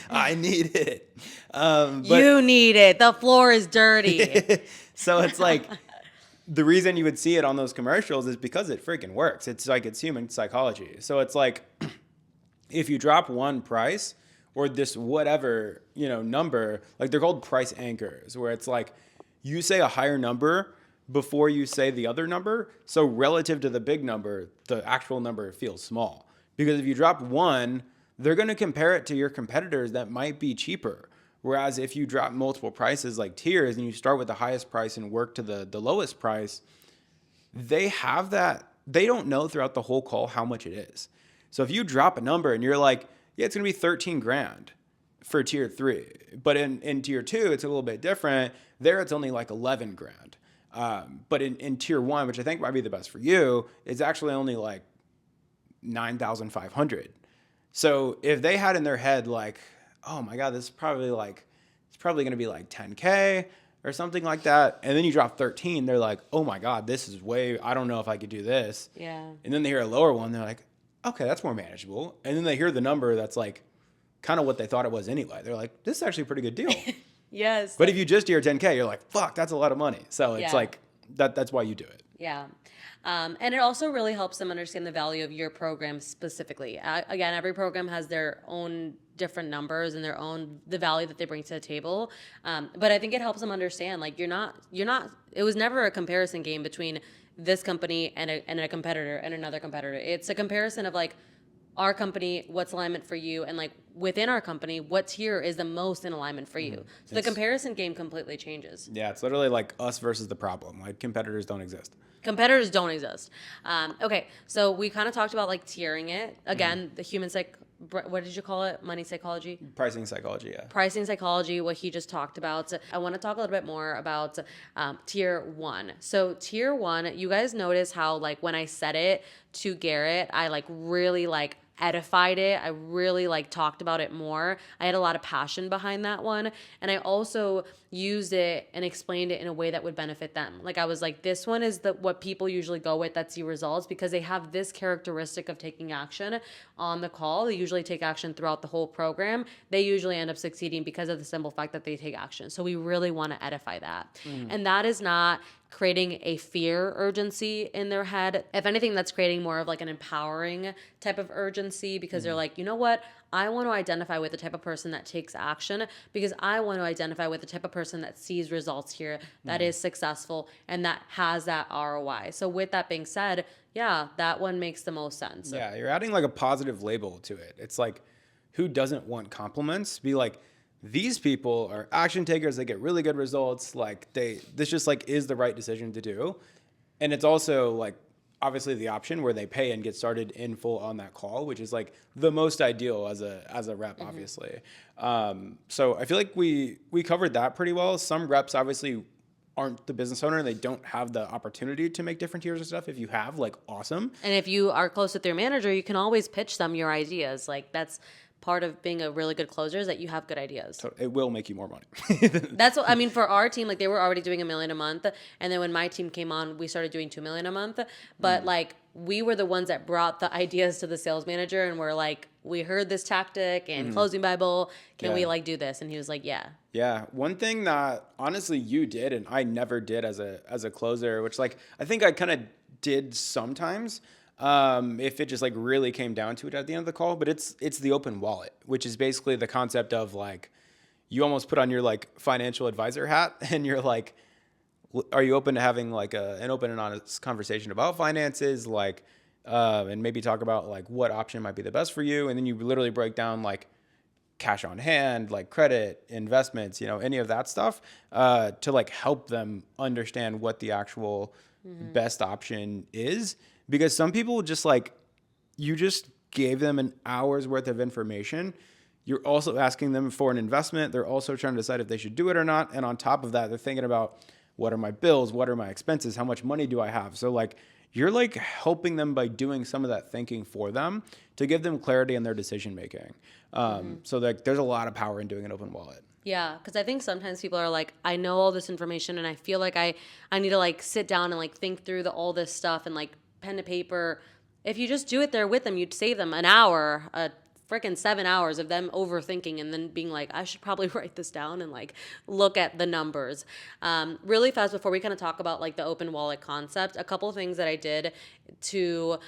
I need it. You need it. The floor is dirty. So it's like, the reason you would see it on those commercials is because it freaking works. It's like, it's human psychology. So it's like, if you drop one price or this whatever, number, like they're called price anchors, where it's like you say a higher number before you say the other number. So relative to the big number, the actual number feels small. Because if you drop one, they're going to compare it to your competitors that might be cheaper. Whereas if you drop multiple prices like tiers and you start with the highest price and work to the lowest price, they have that. They don't know throughout the whole call how much it is. So if you drop a number and you're like, yeah, it's going to be 13 grand for tier 3. But in tier 2, it's a little bit different. There, it's only like 11 grand. But in tier 1, which I think might be the best for you, it's actually only like 9,500. So if they had in their head like, oh my God, this is probably going to be like 10K or something like that. And then you drop 13, they're like, oh my God, this is I don't know if I could do this. Yeah. And then they hear a lower one, they're like, okay, that's more manageable. And then they hear the number that's like kind of what they thought it was anyway. They're like, this is actually a pretty good deal. Yes. But if you just hear 10K, you're like, fuck, that's a lot of money. So it's like, that's why you do it. Yeah. And it also really helps them understand the value of your program specifically. Again, every program has their own different numbers and the value that they bring to the table. But I think it helps them understand, like, it was never a comparison game between this company and a competitor and another competitor. It's a comparison of like, our company, what's alignment for you, and like within our company, what tier is the most in alignment for you. So the comparison game completely changes. Yeah, it's literally like us versus the problem. Like competitors don't exist. Competitors don't exist. Okay, so we kind of talked about like tiering it. Again, the human what did you call it? Money psychology? Pricing psychology, yeah. Pricing psychology, what he just talked about. I want to talk a little bit more about tier 1. So tier 1, you guys notice how like when I said it to Garrett, I like really like edified it. I really like talked about it more. I had a lot of passion behind that one. And I also used it and explained it in a way that would benefit them. Like I was like, this one is what people usually go with that see results, because they have this characteristic of taking action on the call. They usually take action throughout the whole program. They usually end up succeeding because of the simple fact that they take action. So we really want to edify that. And that is not creating a fear urgency in their head. If anything, that's creating more of like an empowering type of urgency, because they're like, you know what? I want to identify with the type of person that takes action, because I want to identify with the type of person that sees results here, that is successful, and that has that ROI. So with that being said, yeah, that one makes the most sense. Yeah, you're adding like a positive label to it. It's like, who doesn't want compliments? Be like, these people are action takers. They get really good results. Like this just like is the right decision to do. And it's also like obviously the option where they pay and get started in full on that call, which is like the most ideal as a rep, obviously. So I feel like we covered that pretty well. Some reps obviously aren't the business owner and they don't have the opportunity to make different tiers and stuff. If you have, like, awesome. And if you are close with your manager, you can always pitch them your ideas. Like, that's part of being a really good closer is that you have good ideas. It will make you more money. That's what I mean for our team. Like they were already doing $1 million a month, and then when my team came on, we started doing $2 million a month. But like we were the ones that brought the ideas to the sales manager, and we're like, we heard this tactic and closing Bible. Can we like do this? And he was like, yeah. Yeah. One thing that honestly you did and I never did as a closer, which like I think I kind of did sometimes. If it just like really came down to it at the end of the call, but it's the open wallet, which is basically the concept of like, you almost put on your like financial advisor hat and you're like, are you open to having like an open and honest conversation about finances? Like, and maybe talk about like what option might be the best for you. And then you literally break down like cash on hand, like credit, investments, any of that stuff, to like help them understand what the actual best option is. Because some people just like, you just gave them an hour's worth of information. You're also asking them for an investment. They're also trying to decide if they should do it or not. And on top of that, they're thinking about what are my bills? What are my expenses? How much money do I have? So like, you're like helping them by doing some of that thinking for them to give them clarity in their decision making. So like, there's a lot of power in doing an open wallet. Yeah, because I think sometimes people are like, I know all this information and I feel like I need to like sit down and like think through all this stuff and like pen to paper. If you just do it there with them, you'd save them an hour, a freaking 7 hours of them overthinking and then being like, I should probably write this down and like look at the numbers. Really fast before we kind of talk about like the open wallet concept, a couple of things that I did to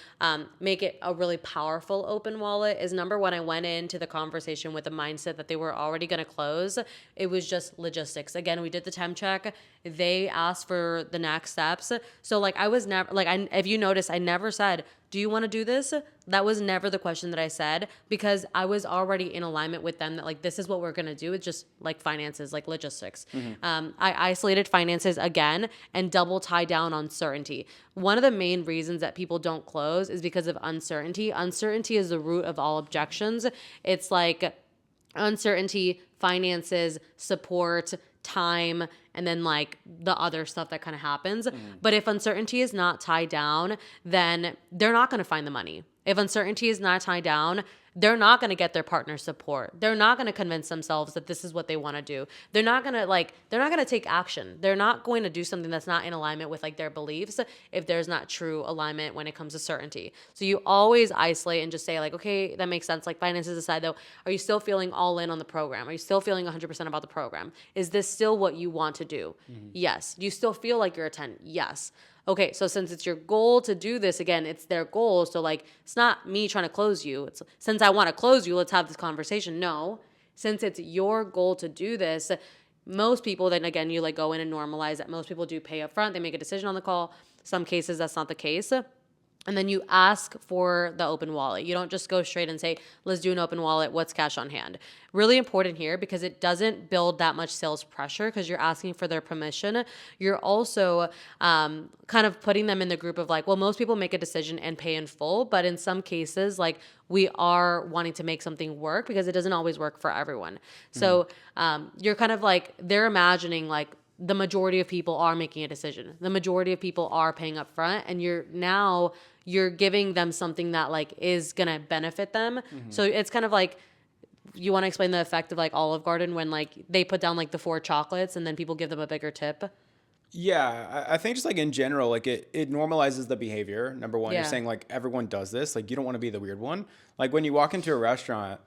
make it a really powerful open wallet is number one, I went into the conversation with the mindset that they were already going to close. It was just logistics. Again, we did the temp check. They asked for the next steps. So like I was never like, if you notice, I never said, do you want to do this? That was never the question that I said because I was already in alignment with them that like, this is what we're going to do. It's just like finances, like logistics. I isolated finances again and double tie down on certainty. One of the main reasons that people don't close is because of uncertainty. Uncertainty is the root of all objections. It's like uncertainty, finances, support, time, and then like the other stuff that kind of happens. But if uncertainty is not tied down, then they're not going to find the money. If uncertainty is not tied down, they're not going to get their partner support. They're not going to convince themselves that this is what they want to do. They're not going to take action. They're not going to do something that's not in alignment with like their beliefs if there's not true alignment when it comes to certainty. So you always isolate and just say like, okay, that makes sense. Like finances aside though, are you still feeling all in on the program? Are you still feeling 100% about the program? Is this still what you want to do? Yes. Do you still feel like you're a 10? Yes. Okay, so since it's your goal to do this, again, it's their goal. So like, it's not me trying to close you. It's since I want to close you, let's have this conversation. No, since it's your goal to do this, most people then again, you like go in and normalize that most people do pay up front. They make a decision on the call. Some cases that's not the case. And then you ask for the open wallet. You don't just go straight and say, let's do an open wallet. What's cash on hand? Really important here because it doesn't build that much sales pressure because you're asking for their permission. You're also kind of putting them in the group of like, well, most people make a decision and pay in full. But in some cases, like we are wanting to make something work because it doesn't always work for everyone. So you're kind of like, they're imagining like, the majority of people are making a decision. The majority of people are paying up front and you're giving them something that like is going to benefit them. So it's kind of like, you want to explain the effect of like Olive Garden when like they put down like the 4 chocolates and then people give them a bigger tip? Yeah, I think just like in general, like it normalizes the behavior. Number one, you're saying like everyone does this. Like you don't want to be the weird one. Like when you walk into a restaurant,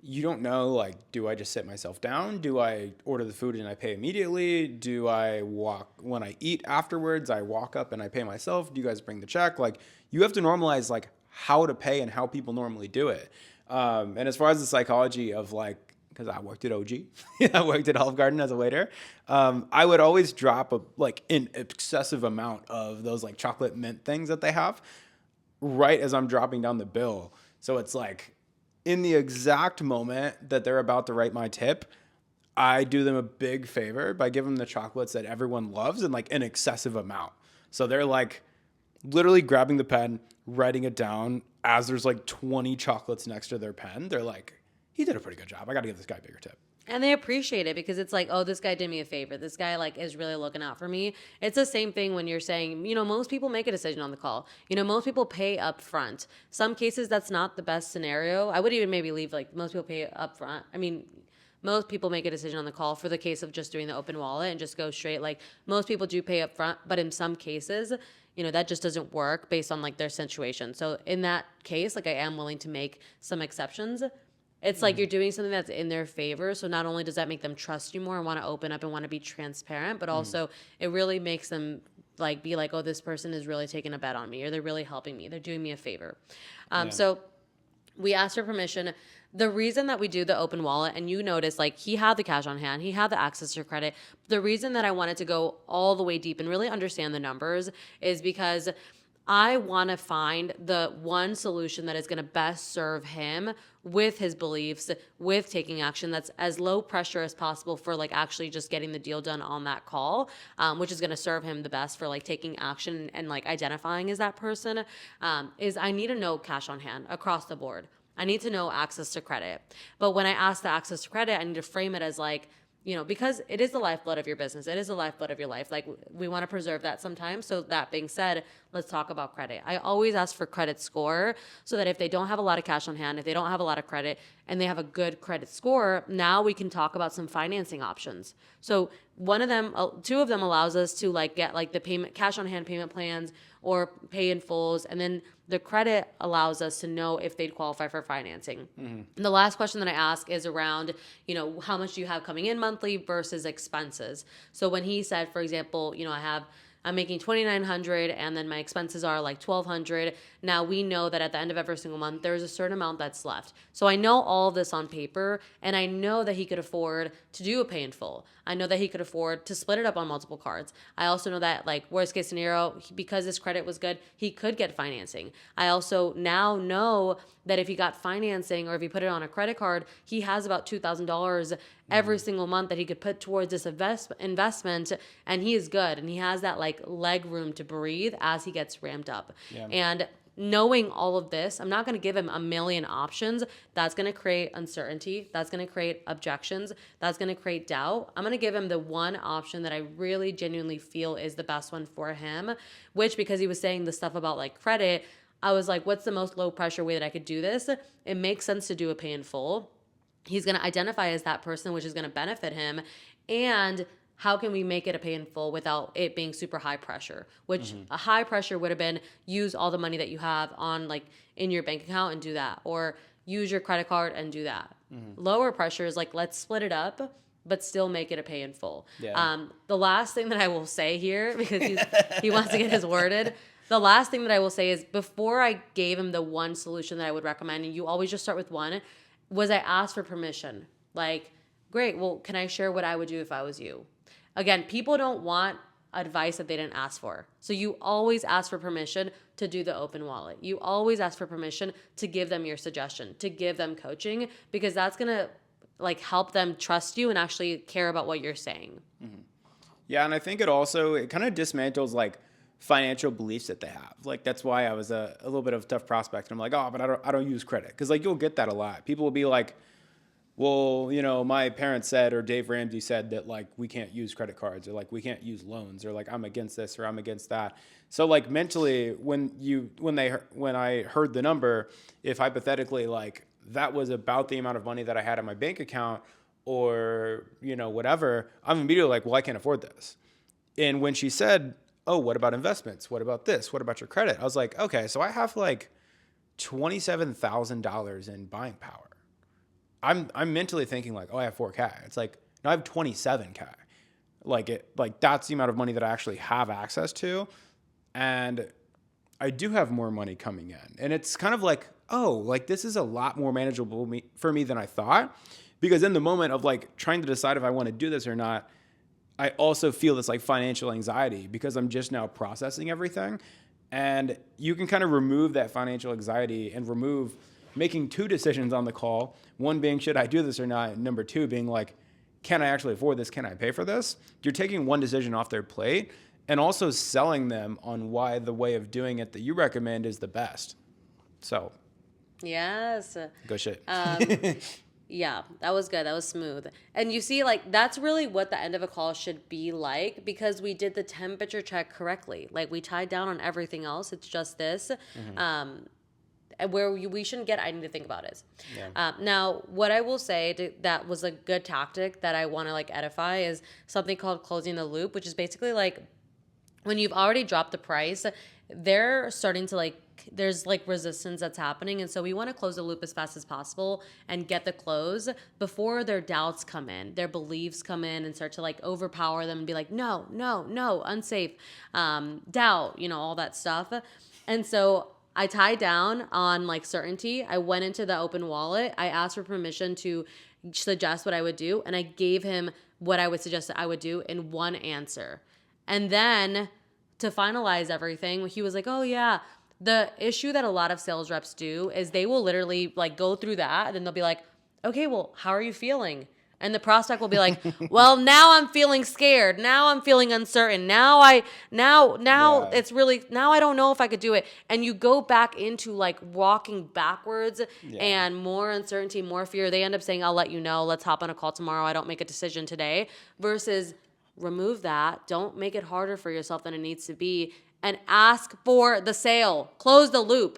you don't know, like, do I just sit myself down? Do I order the food and I pay immediately? Do I walk when I eat afterwards? I walk up and I pay myself. Do you guys bring the check? Like, you have to normalize, like, how to pay and how people normally do it. And as far as the psychology of, like, because I worked at OG, I worked at Olive Garden as a waiter, I would always drop, an excessive amount of those, like, chocolate mint things that they have right as I'm dropping down the bill. So it's like, in the exact moment that they're about to write my tip, I do them a big favor by giving them the chocolates that everyone loves in like an excessive amount. So they're like literally grabbing the pen, writing it down as there's like 20 chocolates next to their pen. They're like, he did a pretty good job. I got to give this guy a bigger tip. And they appreciate it because it's like, oh, this guy did me a favor. This guy like is really looking out for me. It's the same thing when you're saying, most people make a decision on the call. Most people pay up front. Some cases that's not the best scenario. I would even maybe leave like most people pay up front. I mean, most people make a decision on the call for the case of just doing the open wallet and just go straight. Like most people do pay up front, but in some cases, that just doesn't work based on like their situation. So in that case, like I am willing to make some exceptions. It's like you're doing something that's in their favor. So not only does that make them trust you more and want to open up and want to be transparent, but also it really makes them like be like, oh, this person is really taking a bet on me, or they're really helping me. They're doing me a favor. So we asked for permission. The reason that we do the open wallet, and you notice like he had the cash on hand, he had the access to credit. The reason that I wanted to go all the way deep and really understand the numbers is because I want to find the one solution that is going to best serve him with his beliefs, with taking action that's as low pressure as possible for like actually just getting the deal done on that call, which is going to serve him the best for like taking action and like identifying as that person, is I need to know cash on hand across the board. I need to know access to credit. But when I ask the access to credit, I need to frame it as like, because it is the lifeblood of your business. It is the lifeblood of your life. Like we want to preserve that sometimes. So that being said, let's talk about credit. I always ask for credit score so that if they don't have a lot of cash on hand, if they don't have a lot of credit and they have a good credit score, now we can talk about some financing options. So two of them allows us to like get like the payment, cash on hand payment plans or pay in fulls. And then the credit allows us to know if they'd qualify for financing. And the last question that I ask is around, how much do you have coming in monthly versus expenses? So when he said, for example, I'm making $2,900 and then my expenses are like $1,200. Now we know that at the end of every single month, there's a certain amount that's left. So I know all of this on paper and I know that he could afford to do a pay in full. I know that he could afford to split it up on multiple cards. I also know that like worst case scenario, because his credit was good, he could get financing. I also now know that if he got financing or if he put it on a credit card, he has about $2,000 every single month that he could put towards this investment, and he is good. And he has that like leg room to breathe as he gets ramped up. Yeah. And knowing all of this, I'm not going to give him a million options. That's going to create uncertainty. That's going to create objections. That's going to create doubt. I'm going to give him the one option that I really genuinely feel is the best one for him, which because he was saying the stuff about like credit, I was like, what's the most low pressure way that I could do this? It makes sense to do a pay in full. He's going to identify as that person, which is going to benefit him. And how can we make it a pay in full without it being super high pressure? Which a high pressure would have been use all the money that you have on like in your bank account and do that, or use your credit card and do that. Lower pressure is like, let's split it up, but still make it a pay in full. Yeah. The last thing that I will say here, because he wants to get his worded, the last thing that I will say is before I gave him the one solution that I would recommend, and you always just start with one, was I asked for permission. Like, great, well, can I share what I would do if I was you? Again, people don't want advice that they didn't ask for. So you always ask for permission to do the open wallet. You always ask for permission to give them your suggestion, to give them coaching, because that's going to like help them trust you and actually care about what you're saying. Yeah, and I think it kind of dismantles like financial beliefs that they have. Like that's why I was a little bit of a tough prospect. And I'm like, oh, but I don't use credit. Because like you'll get that a lot. People will be like, well, my parents said, or Dave Ramsey said that like we can't use credit cards, or like we can't use loans, or like I'm against this or I'm against that. So like mentally, when I heard the number, if hypothetically like that was about the amount of money that I had in my bank account, or whatever, I'm immediately like, well, I can't afford this. And when she said, oh, what about investments? What about this? What about your credit? I was like, okay, so I have like $27,000 in buying power. I'm mentally thinking like, oh, I have 4K. It's like, no, I have 27K. Like that's the amount of money that I actually have access to. And I do have more money coming in. And it's kind of like, oh, like this is a lot more manageable for me than I thought. Because in the moment of like trying to decide if I want to do this or not, I also feel this like financial anxiety because I'm just now processing everything. And you can kind of remove that financial anxiety and remove making two decisions on the call. One being, should I do this or not? And number two being like, can I actually afford this? Can I pay for this? You're taking one decision off their plate and also selling them on why the way of doing it that you recommend is the best. So. Yes. Go shit. Yeah, that was good. That was smooth. And you see, like, that's really what the end of a call should be like, because we did the temperature check correctly. Like, we tied down on everything else. It's just this. Um, and where we shouldn't get, I need to think about it. Yeah. Now, what I will say that was a good tactic that I want to like edify is something called closing the loop, which is basically like when you've already dropped the price, they're starting to like, there's like resistance that's happening. And so we want to close the loop as fast as possible and get the close before their doubts come in, their beliefs come in and start to like overpower them and be like, no, no, no, unsafe, doubt, all that stuff. And so I tied down on like certainty. I went into the open wallet. I asked for permission to suggest what I would do. And I gave him what I would suggest that I would do in one answer. And then to finalize everything, he was like, oh, yeah. The issue that a lot of sales reps do is they will literally like go through that and then they'll be like, okay, well, how are you feeling? And the prospect will be like, well, now I'm feeling scared. Now I'm feeling uncertain. Now Yeah. it's really, now I don't know if I could do it. And you go back into like walking backwards and more uncertainty, more fear. They end up saying, I'll let you know. Let's hop on a call tomorrow. I don't make a decision today. Versus remove that. Don't make it harder for yourself than it needs to be. And ask for the sale. Close the loop.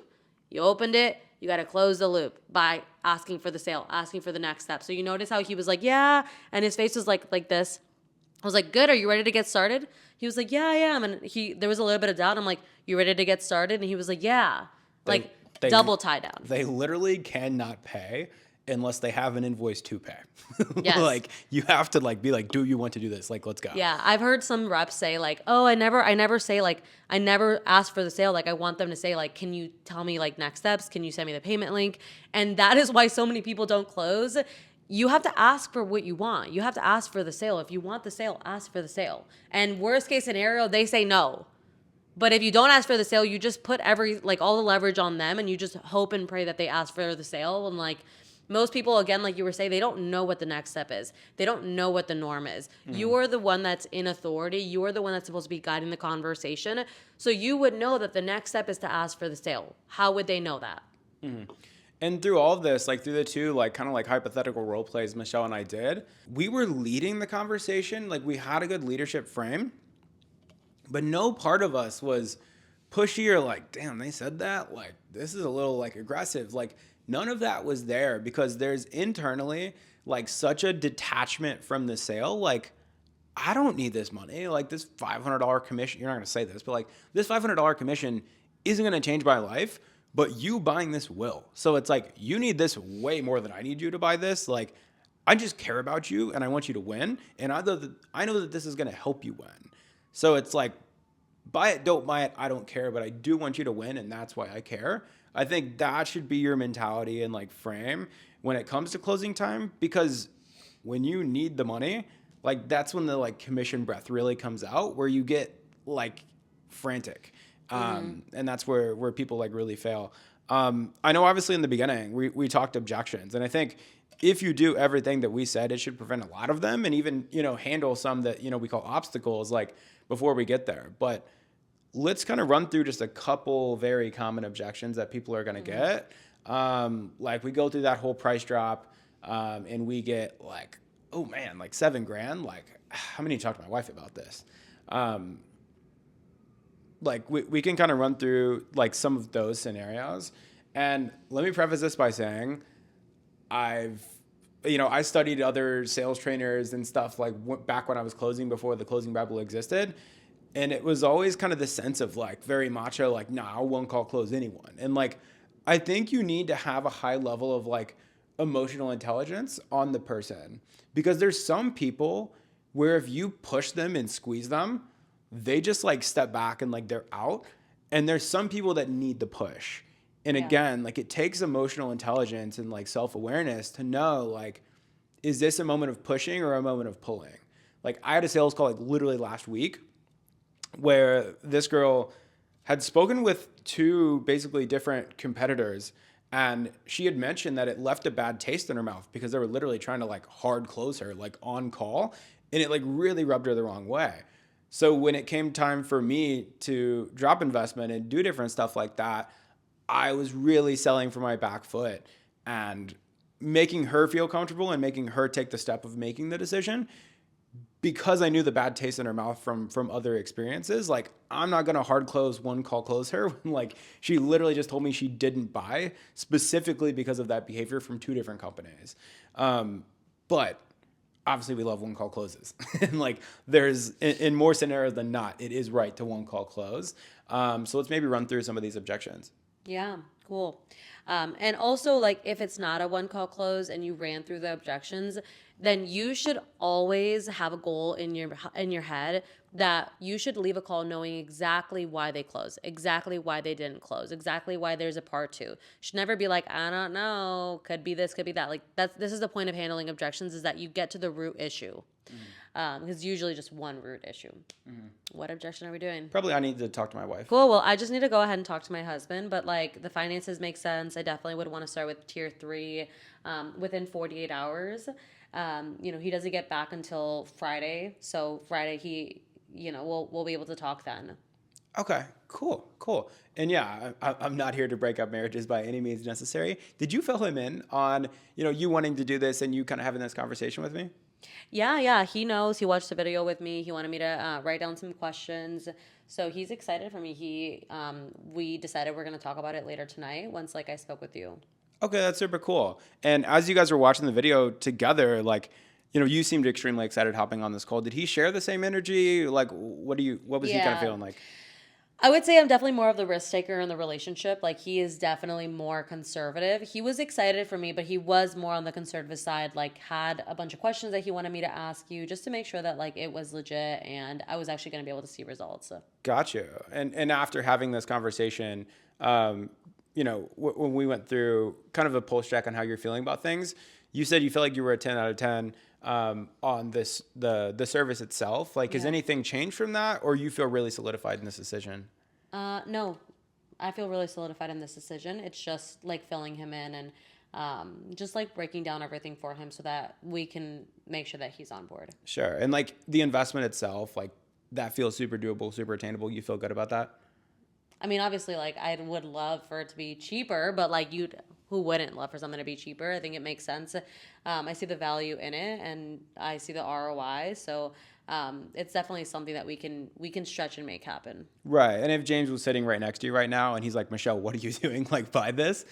You opened it. You got to close the loop by asking for the sale, asking for the next step. So you notice how he was like, yeah. And his face was like this. I was like, good. Are you ready to get started? He was like, yeah, I am. And there was a little bit of doubt. I'm like, you ready to get started? And he was like, yeah. Like double tie down. They literally cannot pay unless they have an invoice to pay. Yes. Like you have to like be like, do you want to do this? Like, let's go. Yeah. I've heard some reps say like, oh, I never say like, I never ask for the sale. Like I want them to say like, can you tell me like next steps? Can you send me the payment link? And that is why so many people don't close. You have to ask for what you want. You have to ask for the sale. If you want the sale, ask for the sale. And worst case scenario, they say no. But if you don't ask for the sale, you just put all the leverage on them and you just hope and pray that they ask for the sale. And like, most people, again, like you were saying, they don't know what the next step is. They don't know what the norm is. You are the one that's in authority. You are the one that's supposed to be guiding the conversation. So you would know that the next step is to ask for the sale. How would they know that? And through all of this, like through the two, like kind of like hypothetical role plays Michelle and I did, we were leading the conversation. Like we had a good leadership frame, but no part of us was pushy or like, damn, they said that. Like this is a little like aggressive. Like none of that was there because there's internally like such a detachment from the sale. Like I don't need this money. Like this $500 commission, you're not going to say this, but like this $500 commission isn't going to change my life. But you buying this will. So it's like, you need this way more than I need you to buy this. Like, I just care about you and I want you to win. And I know that this is going to help you win. So it's like, buy it, don't buy it. I don't care, but I do want you to win. And that's why I care. I think that should be your mentality and like frame when it comes to closing time, because when you need the money, like that's when the like commission breath really comes out, where you get like frantic. And that's where people like really fail. I know obviously in the beginning we talked objections, and I think if you do everything that we said, it should prevent a lot of them, and even handle some that we call obstacles like before we get there. But let's kind of run through just a couple very common objections that people are going to get. Like we go through that whole price drop, and we get like, oh man, like $7,000. Like I'm gonna need to talk to my wife about this. Like we can kind of run through like some of those scenarios. And let me preface this by saying I studied other sales trainers and stuff like back when I was closing before the Closing Bible existed. And it was always kind of the sense of like very macho, like, nah, I won't call close anyone. And like, I think you need to have a high level of like emotional intelligence on the person, because there's some people where if you push them and squeeze them, they just like step back and like they're out. And there's some people that need the push. And again, like it takes emotional intelligence and like self-awareness to know, like, is this a moment of pushing or a moment of pulling? Like I had a sales call like literally last week where this girl had spoken with two basically different competitors, and she had mentioned that it left a bad taste in her mouth because they were literally trying to like hard close her like on call, and it like really rubbed her the wrong way. So when it came time for me to drop investment and do different stuff like that, I was really selling for my back foot. And making her feel comfortable and making her take the step of making the decision, because I knew the bad taste in her mouth from other experiences. Like, I'm not gonna hard close one call close her when like she literally just told me she didn't buy specifically because of that behavior from 2 different companies. But obviously we love one call closes, and like there's in more scenarios than not, it is right to one call close. So let's maybe run through some of these objections. Yeah, cool. And also, like, if it's not a one call close and you ran through the objections, then you should always have a goal in your head that you should leave a call knowing exactly why they closed, exactly why they didn't close, exactly why there's a part 2. Should never be like, I don't know, could be this, could be that. Like, this is the point of handling objections, is that you get to the root issue. Because it's usually just one root issue. What objection are we doing? Probably I need to talk to my wife. Cool. Well, I just need to go ahead and talk to my husband. But like, the finances make sense. I definitely would want to start with tier 3 within 48 hours. He doesn't get back until Friday. So Friday, we'll be able to talk then. Okay, cool. And yeah, I'm not here to break up marriages by any means necessary. Did you fill him in on, you wanting to do this and you kind of having this conversation with me? Yeah. He knows. He watched the video with me. He wanted me to write down some questions. So he's excited for me. We decided we're going to talk about it later tonight once, like, I spoke with you. Okay, that's super cool. And as you guys were watching the video together, like, you seemed extremely excited hopping on this call. Did he share the same energy? Like, what was he kind of feeling like? I would say I'm definitely more of the risk taker in the relationship. Like, he is definitely more conservative. He was excited for me, but he was more on the conservative side, like had a bunch of questions that he wanted me to ask you just to make sure that like it was legit and I was actually going to be able to see results. So. Gotcha. And after having this conversation, when we went through kind of a pulse check on how you're feeling about things, you said you feel like you were a 10 out of 10 on the service itself. Like, has anything changed from that, or you feel really solidified in this decision? No, I feel really solidified in this decision. It's just like filling him in and just like breaking down everything for him so that we can make sure that he's on board. Sure. And like the investment itself, like that feels super doable, super attainable. You feel good about that? I mean, obviously, like, I would love for it to be cheaper, but like, who wouldn't love for something to be cheaper? I think it makes sense. I see the value in it, and I see the ROI. So it's definitely something that we can stretch and make happen. Right. And if James was sitting right next to you right now, and he's like, Michelle, what are you doing? Like, buy this.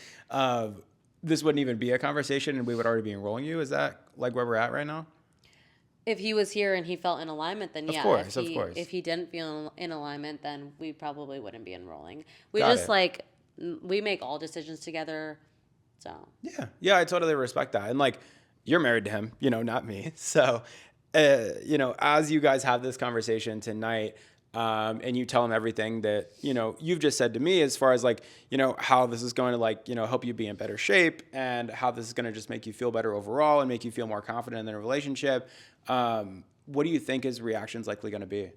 This wouldn't even be a conversation, and we would already be enrolling you. Is that like where we're at right now? If he was here and he felt in alignment, then yeah. Of course. If he didn't feel in alignment, then we probably wouldn't be enrolling. We make all decisions together. So yeah, I totally respect that. And like, you're married to him, not me. So, as you guys have this conversation tonight, and you tell him everything that, you've just said to me as far as like, how this is going to like, help you be in better shape and how this is going to just make you feel better overall and make you feel more confident in a relationship. What do you think his reaction's likely going to be?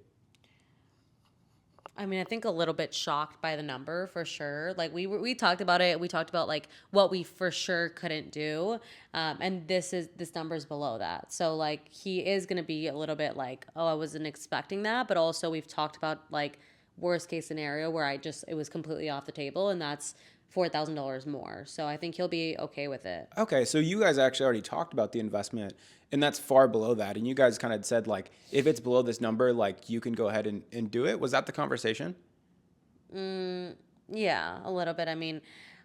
I mean, I think a little bit shocked by the number for sure. Like we talked about it. We talked about like what we for sure couldn't do. And this number is below that. So like he is going to be a little bit like, oh, I wasn't expecting that. But also we've talked about like worst case scenario where it was completely off the table, and that's $4,000 more. So I think he'll be okay with it. Okay. So you guys actually already talked about the investment, and that's far below that. And you guys kind of said like, if it's below this number, like you can go ahead and do it. Was that the conversation? Yeah, a little bit. I mean,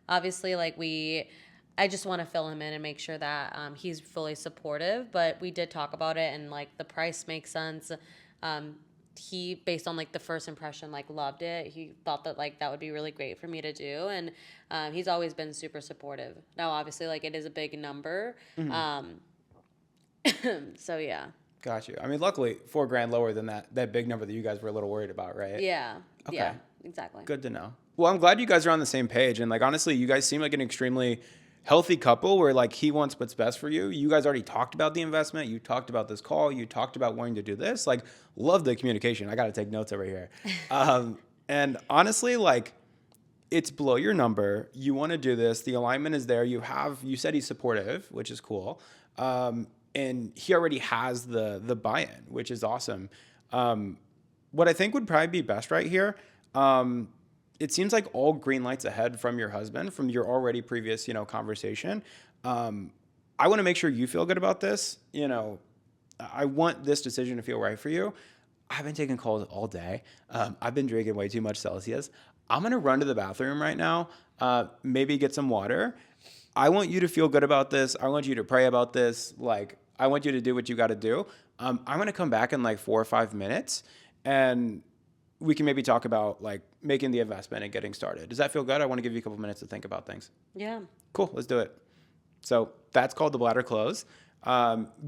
obviously like I just want to fill him in and make sure that he's fully supportive, but we did talk about it and like the price makes sense. He, based on like the first impression, like loved it. He thought that like that would be really great for me to do. And he's always been super supportive. Now, obviously like it is a big number. Mm-hmm. So yeah. Got you. I mean, luckily $4,000 lower than that big number that you guys were a little worried about, right? Yeah. Okay. Yeah, exactly. Good to know. Well, I'm glad you guys are on the same page. And like, honestly, you guys seem like an extremely healthy couple where like he wants what's best for you. You guys already talked about the investment. You talked about this call. You talked about wanting to do this. Like, love the communication. I got to take notes over here. And honestly, like, it's below your number. You want to do this. The alignment is there. You said he's supportive, which is cool. And he already has the buy-in, which is awesome. What I think would probably be best right here, it seems like all green lights ahead from your husband, from your already previous, conversation. I want to make sure you feel good about this. You know, I want this decision to feel right for you. I've been taking calls all day. I've been drinking way too much Celsius. I'm going to run to the bathroom right now, maybe get some water. I want you to feel good about this. I want you to pray about this. Like, I want you to do what you got to do. I'm going to come back in like 4 or 5 minutes, and we can maybe talk about like making the investment and getting started. Does that feel good? I want to give you a couple minutes to think about things. Yeah. Cool. Let's do it. So that's called the bladder close.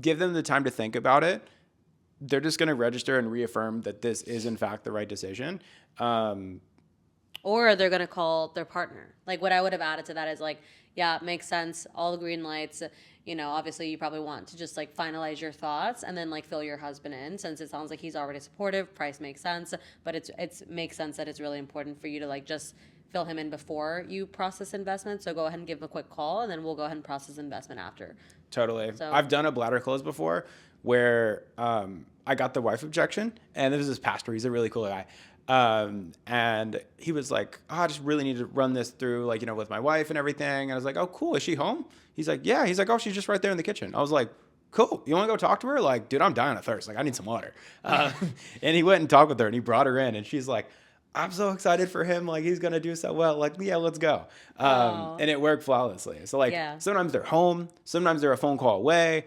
Give them the time to think about it. They're just going to register and reaffirm that this is in fact the right decision. Or they're going to call their partner. Like, what I would have added to that is like, yeah, it makes sense. All the green lights, you know, obviously you probably want to just like finalize your thoughts and then like fill your husband in, since it sounds like he's already supportive. Price makes sense, but it's makes sense that it's really important for you to like just fill him in before you process investment. So go ahead and give him a quick call, and then we'll go ahead and process investment after. Totally. So, I've done a bladder close before where I got the wife objection, and there was this pastor. He's a really cool guy. And he was like, oh, I just really need to run this through, like, you know, with my wife and everything. And I was like, oh, cool. Is she home? He's like, yeah. He's like, oh, she's just right there in the kitchen. I was like, cool. You want to go talk to her? Like, dude, I'm dying of thirst. Like, I need some water. And he went and talked with her, and he brought her in, and she's like, I'm so excited for him. Like, he's going to do so well. Like, yeah, let's go. And it worked flawlessly. So like, sometimes they're home, sometimes they're a phone call away.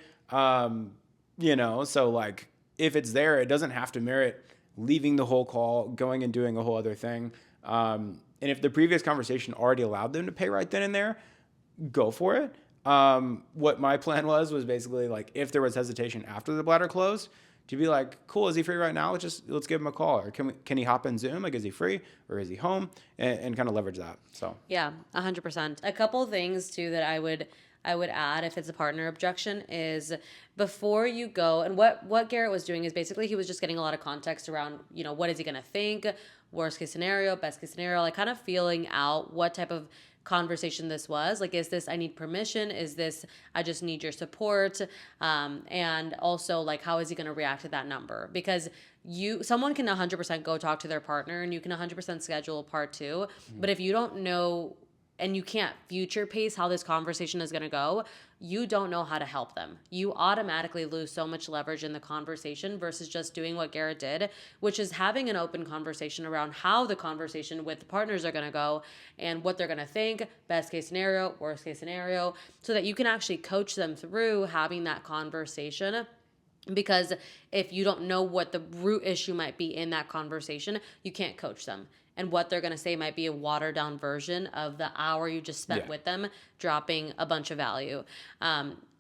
You know, so like if it's there, it doesn't have to merit leaving the whole call, going and doing a whole other thing. And if the previous conversation already allowed them to pay right then and there, go for it. What my plan was basically like, if there was hesitation after the bladder closed, to be like, cool, is he free right now? Let's give him a call. Or can he hop in Zoom? Like, is he free or is he home? And kind of leverage that. So yeah, 100%. A couple things too that I would add if it's a partner objection is before you go, and what Garrett was doing is basically he was just getting a lot of context around, you know, what is he going to think, worst case scenario, best case scenario, like kind of feeling out what type of conversation this was. Like, is this I need permission? Is this I just need your support? And also like, how is he going to react to that number? Because someone can 100% go talk to their partner, and you can 100% schedule a part two. But if you don't know and you can't future pace how this conversation is going to go, you don't know how to help them. You automatically lose so much leverage in the conversation versus just doing what Garrett did, which is having an open conversation around how the conversation with the partners are going to go and what they're going to think, best case scenario, worst case scenario, so that you can actually coach them through having that conversation. Because if you don't know what the root issue might be in that conversation, you can't coach them. And what they're going to say might be a watered down version of the hour you just spent with them, dropping a bunch of value.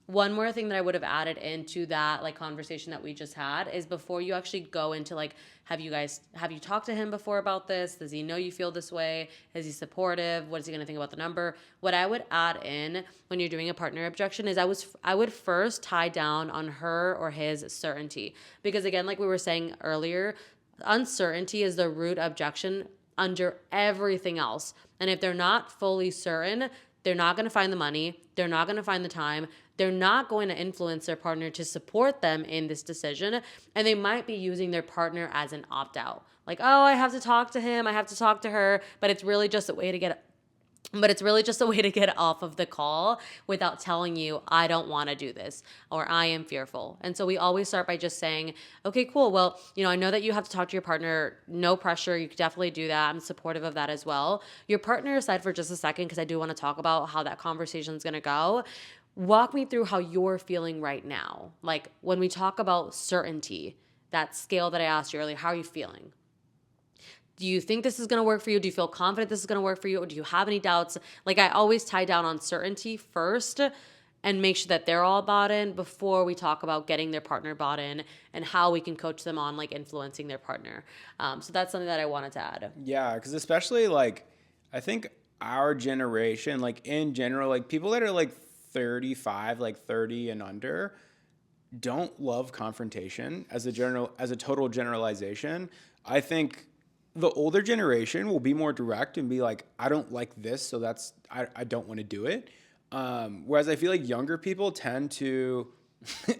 One more thing that I would have added into that like conversation that we just had is before you actually go into like, have you talked to him before about this? Does he know you feel this way? Is he supportive? What is he going to think about the number? What I would add in when you're doing a partner objection is I would first tie down on her or his certainty. Because again, like we were saying earlier, uncertainty is the root objection under everything else. And if they're not fully certain, they're not going to find the money. They're not going to find the time. They're not going to influence their partner to support them in this decision. And they might be using their partner as an opt-out. Like, oh, I have to talk to him. I have to talk to her. But it's really just a way to get off of the call without telling you, I don't want to do this, or I am fearful. And so we always start by just saying, okay, cool. Well, you know, I know that you have to talk to your partner. No pressure. You can definitely do that. I'm supportive of that as well. Your partner aside for just a second, because I do want to talk about how that conversation is going to go. Walk me through how you're feeling right now. Like when we talk about certainty, that scale that I asked you earlier, how are you feeling? Do you think this is going to work for you? Do you feel confident this is going to work for you? Or do you have any doubts? Like I always tie down on certainty first and make sure that they're all bought in before we talk about getting their partner bought in and how we can coach them on like influencing their partner. So that's something that I wanted to add. Yeah, because especially like I think our generation, like in general, like people that are like 35, like 30 and under don't love confrontation as a total generalization. I think the older generation will be more direct and be like, I don't like this, so I don't want to do it. Whereas I feel like younger people tend to,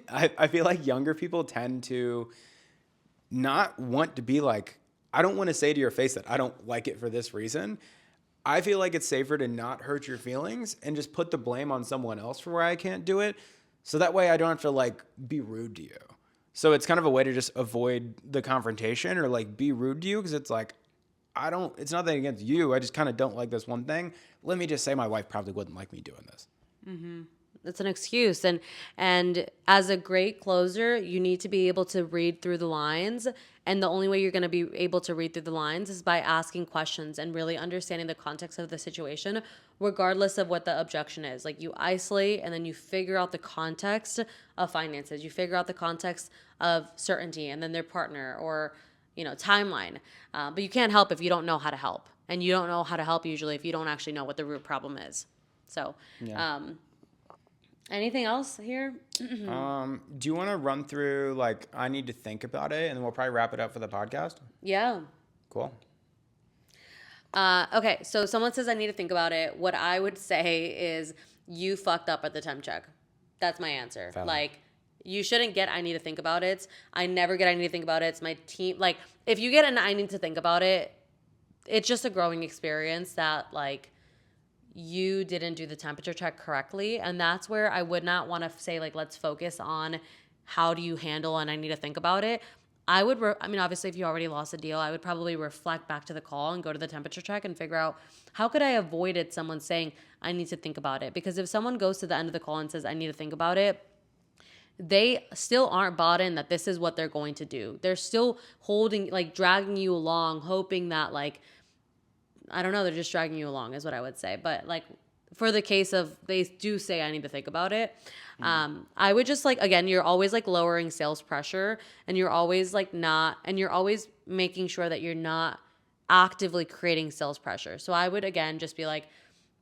I feel like younger people tend to not want to be like, I don't want to say to your face that I don't like it for this reason. I feel like it's safer to not hurt your feelings and just put the blame on someone else for why I can't do it. So that way I don't have to like be rude to you. So it's kind of a way to just avoid the confrontation or like be rude to you because it's like, it's nothing against you. I just kind of don't like this one thing. Let me just say my wife probably wouldn't like me doing this. It's an excuse. And as a great closer, you need to be able to read through the lines. And the only way you're going to be able to read through the lines is by asking questions and really understanding the context of the situation, regardless of what the objection is. Like you isolate and then you figure out the context of finances. You figure out the context of certainty and then their partner or, timeline. But you can't help if you don't know how to help. And you don't know how to help usually if you don't actually know what the root problem is. So, Yeah. Anything else here? Do you want to run through like I need to think about it and then we'll probably wrap it up for the podcast? Yeah. Cool. Okay, so someone says I need to think about it. What I would say is you fucked up at the temp check. That's my answer. Valid. Like, you shouldn't get I need to think about it. I never get I need to think about it. It's my team. Like, if you get an I need to think about it, it's just a growing experience that, like, you didn't do the temperature check correctly. And that's where I would not want to say, like, let's focus on how do you handle and I need to think about it. I would, obviously, if you already lost a deal, I would probably reflect back to the call and go to the temperature check and figure out how could I avoided someone saying, I need to think about it. Because if someone goes to the end of the call and says, I need to think about it, they still aren't bought in that this is what they're going to do. They're still holding, like, dragging you along, hoping that, like, I don't know, they're just dragging you along is what I would say. But, like, for the case of they do say I need to think about it, I would just, like, again, you're always, like, lowering sales pressure and you're always, like, you're always making sure that you're not actively creating sales pressure. So I would, again, just be like,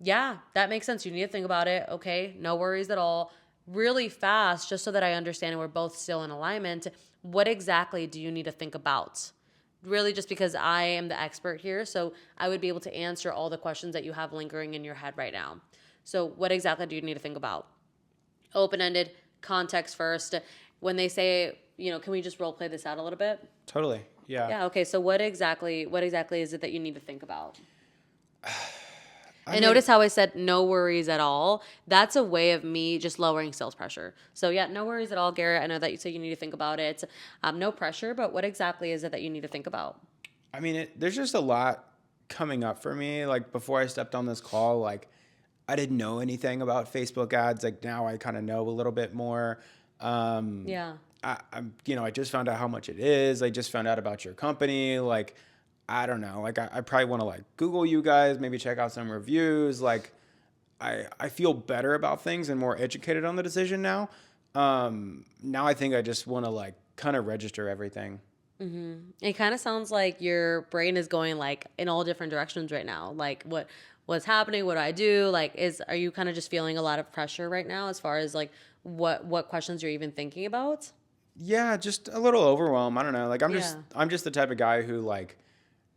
yeah, that makes sense. You need to think about it. Okay, no worries at all. Really fast, just so that I understand and we're both still in alignment. What exactly do you need to think about? Really, just because I am the expert here, so I would be able to answer all the questions that you have lingering in your head right now. So what exactly do you need to think about? Open-ended, context first. When they say, can we just role play this out a little bit? Totally. Yeah. Yeah, okay. So what exactly is it that you need to think about? And notice how I said no worries at all. That's a way of me just lowering sales pressure. So yeah, no worries at all, Garrett. I know that you say you need to think about it. No pressure, but what exactly is it that you need to think about? I mean, there's just a lot coming up for me. Like before I stepped on this call, like I didn't know anything about Facebook ads. Like now I kind of know a little bit more. Yeah. I just found out how much it is. I just found out about your company. Like, I don't know. Like I probably want to like Google you guys, maybe check out some reviews. Like I feel better about things and more educated on the decision now. Now I think I just want to like kind of register everything. Mm-hmm. It kind of sounds like your brain is going like in all different directions right now. Like what's happening? What do I do? Like, are you kind of just feeling a lot of pressure right now as far as like what questions you're even thinking about? Yeah, just a little overwhelmed. I don't know. Like I'm just the type of guy who like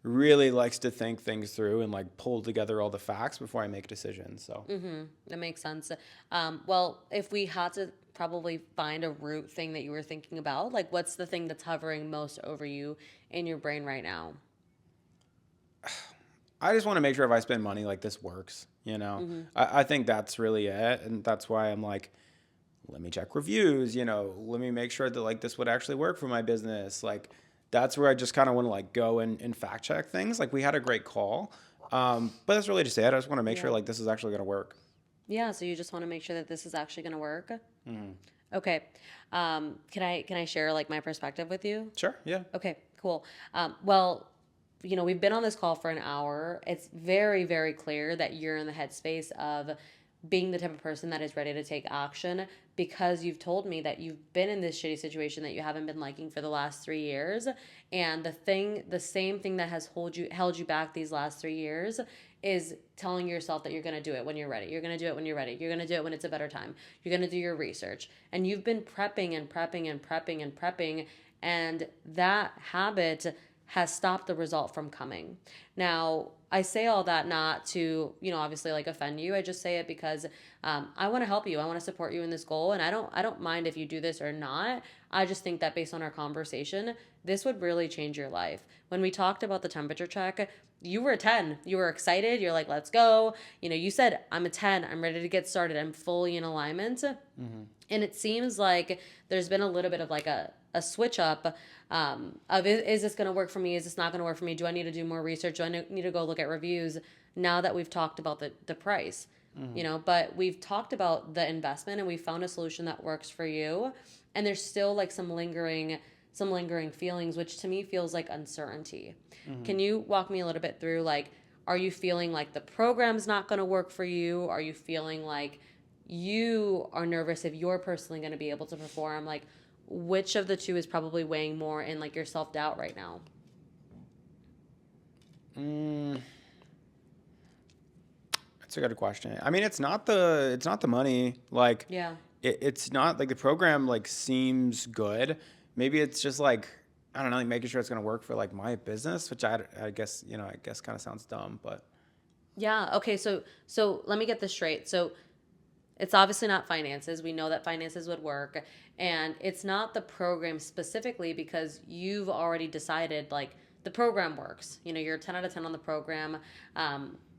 really likes to think things through and like pull together all the facts before I make decisions. So that makes sense. Well, if we had to probably find a root thing that you were thinking about, like what's the thing that's hovering most over you in your brain right now? I just want to make sure if I spend money, like this works, I think that's really it. And that's why I'm like, let me check reviews, let me make sure that like this would actually work for my business. Like that's where I just kind of want to like go and fact check things. Like we had a great call, but that's really just it. I just want to make sure like this is actually going to work. Yeah. So you just want to make sure that this is actually going to work. Okay. Can I share like my perspective with you? Sure. Yeah. Okay, cool. Well, we've been on this call for an hour. It's very, very clear that you're in the headspace of being the type of person that is ready to take action because you've told me that you've been in this shitty situation that you haven't been liking for the last 3 years. And the same thing that has held you back these last 3 years is telling yourself that you're going to do it when you're ready. You're going to do it when you're ready. You're going to do it when it's a better time. You're going to do your research. And you've been prepping and prepping and prepping and prepping. And that habit has stopped the result from coming. Now, I say all that not to, obviously like offend you. I just say it because I want to help you. I want to support you in this goal, and I don't mind if you do this or not. I just think that based on our conversation, this would really change your life. When we talked about the temperature check, you were a 10. You were excited. You're like, let's go. You said, I'm a 10. I'm ready to get started. I'm fully in alignment. And it seems like there's been a little bit of like a switch up of is this going to work for me? Is this not going to work for me? Do I need to do more research? Do I need to go look at reviews now that we've talked about the price? But we've talked about the investment and we found a solution that works for you. And there's still like some lingering feelings, which to me feels like uncertainty. Can you walk me a little bit through, like, are you feeling like the program's not going to work for you? Are you feeling like you are nervous if you're personally going to be able to perform? Like, which of the two is probably weighing more in like your self-doubt right now? That's a good question. I mean, it's not the money. Like, Yeah. It's not like the program like seems good. Maybe it's just like, I don't know, like making sure it's going to work for like my business, which I guess, kind of sounds dumb, but. Yeah. Okay. So let me get this straight. So it's obviously not finances. We know that finances would work, and it's not the program specifically because you've already decided like the program works. You're 10 out of 10 on the program.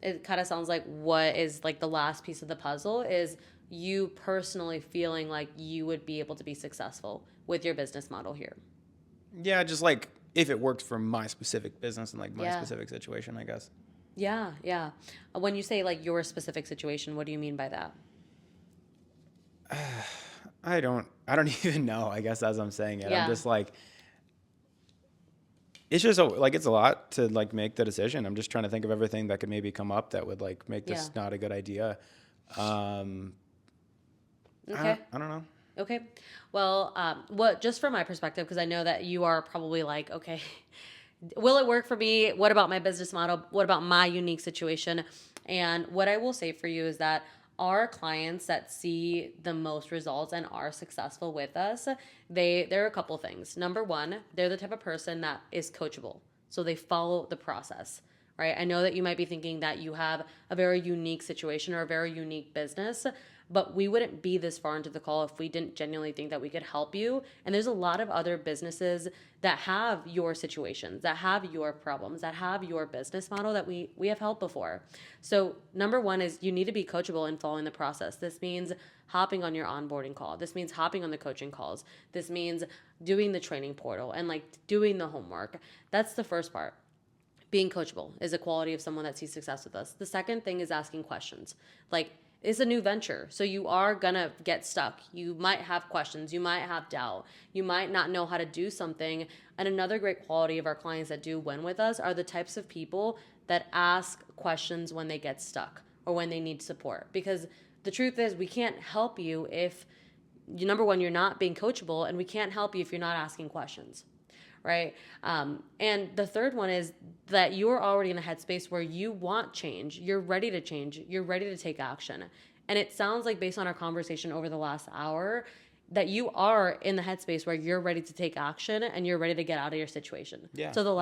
It kind of sounds like what is like the last piece of the puzzle is you personally feeling like you would be able to be successful with your business model here. Yeah, just like if it works for my specific business and like my specific situation, I guess. Yeah, yeah. When you say like your specific situation, what do you mean by that? I don't even know, I guess, as I'm saying it. Yeah. I'm just like, it's just like, it's a lot to like make the decision. I'm just trying to think of everything that could maybe come up that would like make this not a good idea. Okay. I don't know. Okay. Well, just from my perspective, because I know that you are probably like, okay, will it work for me? What about my business model? What about my unique situation? And what I will say for you is that our clients that see the most results and are successful with us, there are a couple things. Number one, they're the type of person that is coachable. So they follow the process, right? I know that you might be thinking that you have a very unique situation or a very unique business, but we wouldn't be this far into the call if we didn't genuinely think that we could help you. And there's a lot of other businesses that have your situations, that have your problems, that have your business model that we have helped before. So number one is you need to be coachable in following the process. This means hopping on your onboarding call. This means hopping on the coaching calls. This means doing the training portal and like doing the homework. That's the first part. Being coachable is a quality of someone that sees success with us. The second thing is asking questions. Like, it's a new venture, so you are gonna get stuck. You might have questions, you might have doubt, you might not know how to do something. And another great quality of our clients that do win with us are the types of people that ask questions when they get stuck or when they need support. Because the truth is, we can't help you if, number one, you're not being coachable, and we can't help you if you're not asking questions. Right? And the third one is that you're already in a headspace where you want change. You're ready to change. You're ready to take action. And it sounds like, based on our conversation over the last hour, that you are in the headspace where you're ready to take action and you're ready to get out of your situation. Yeah, so the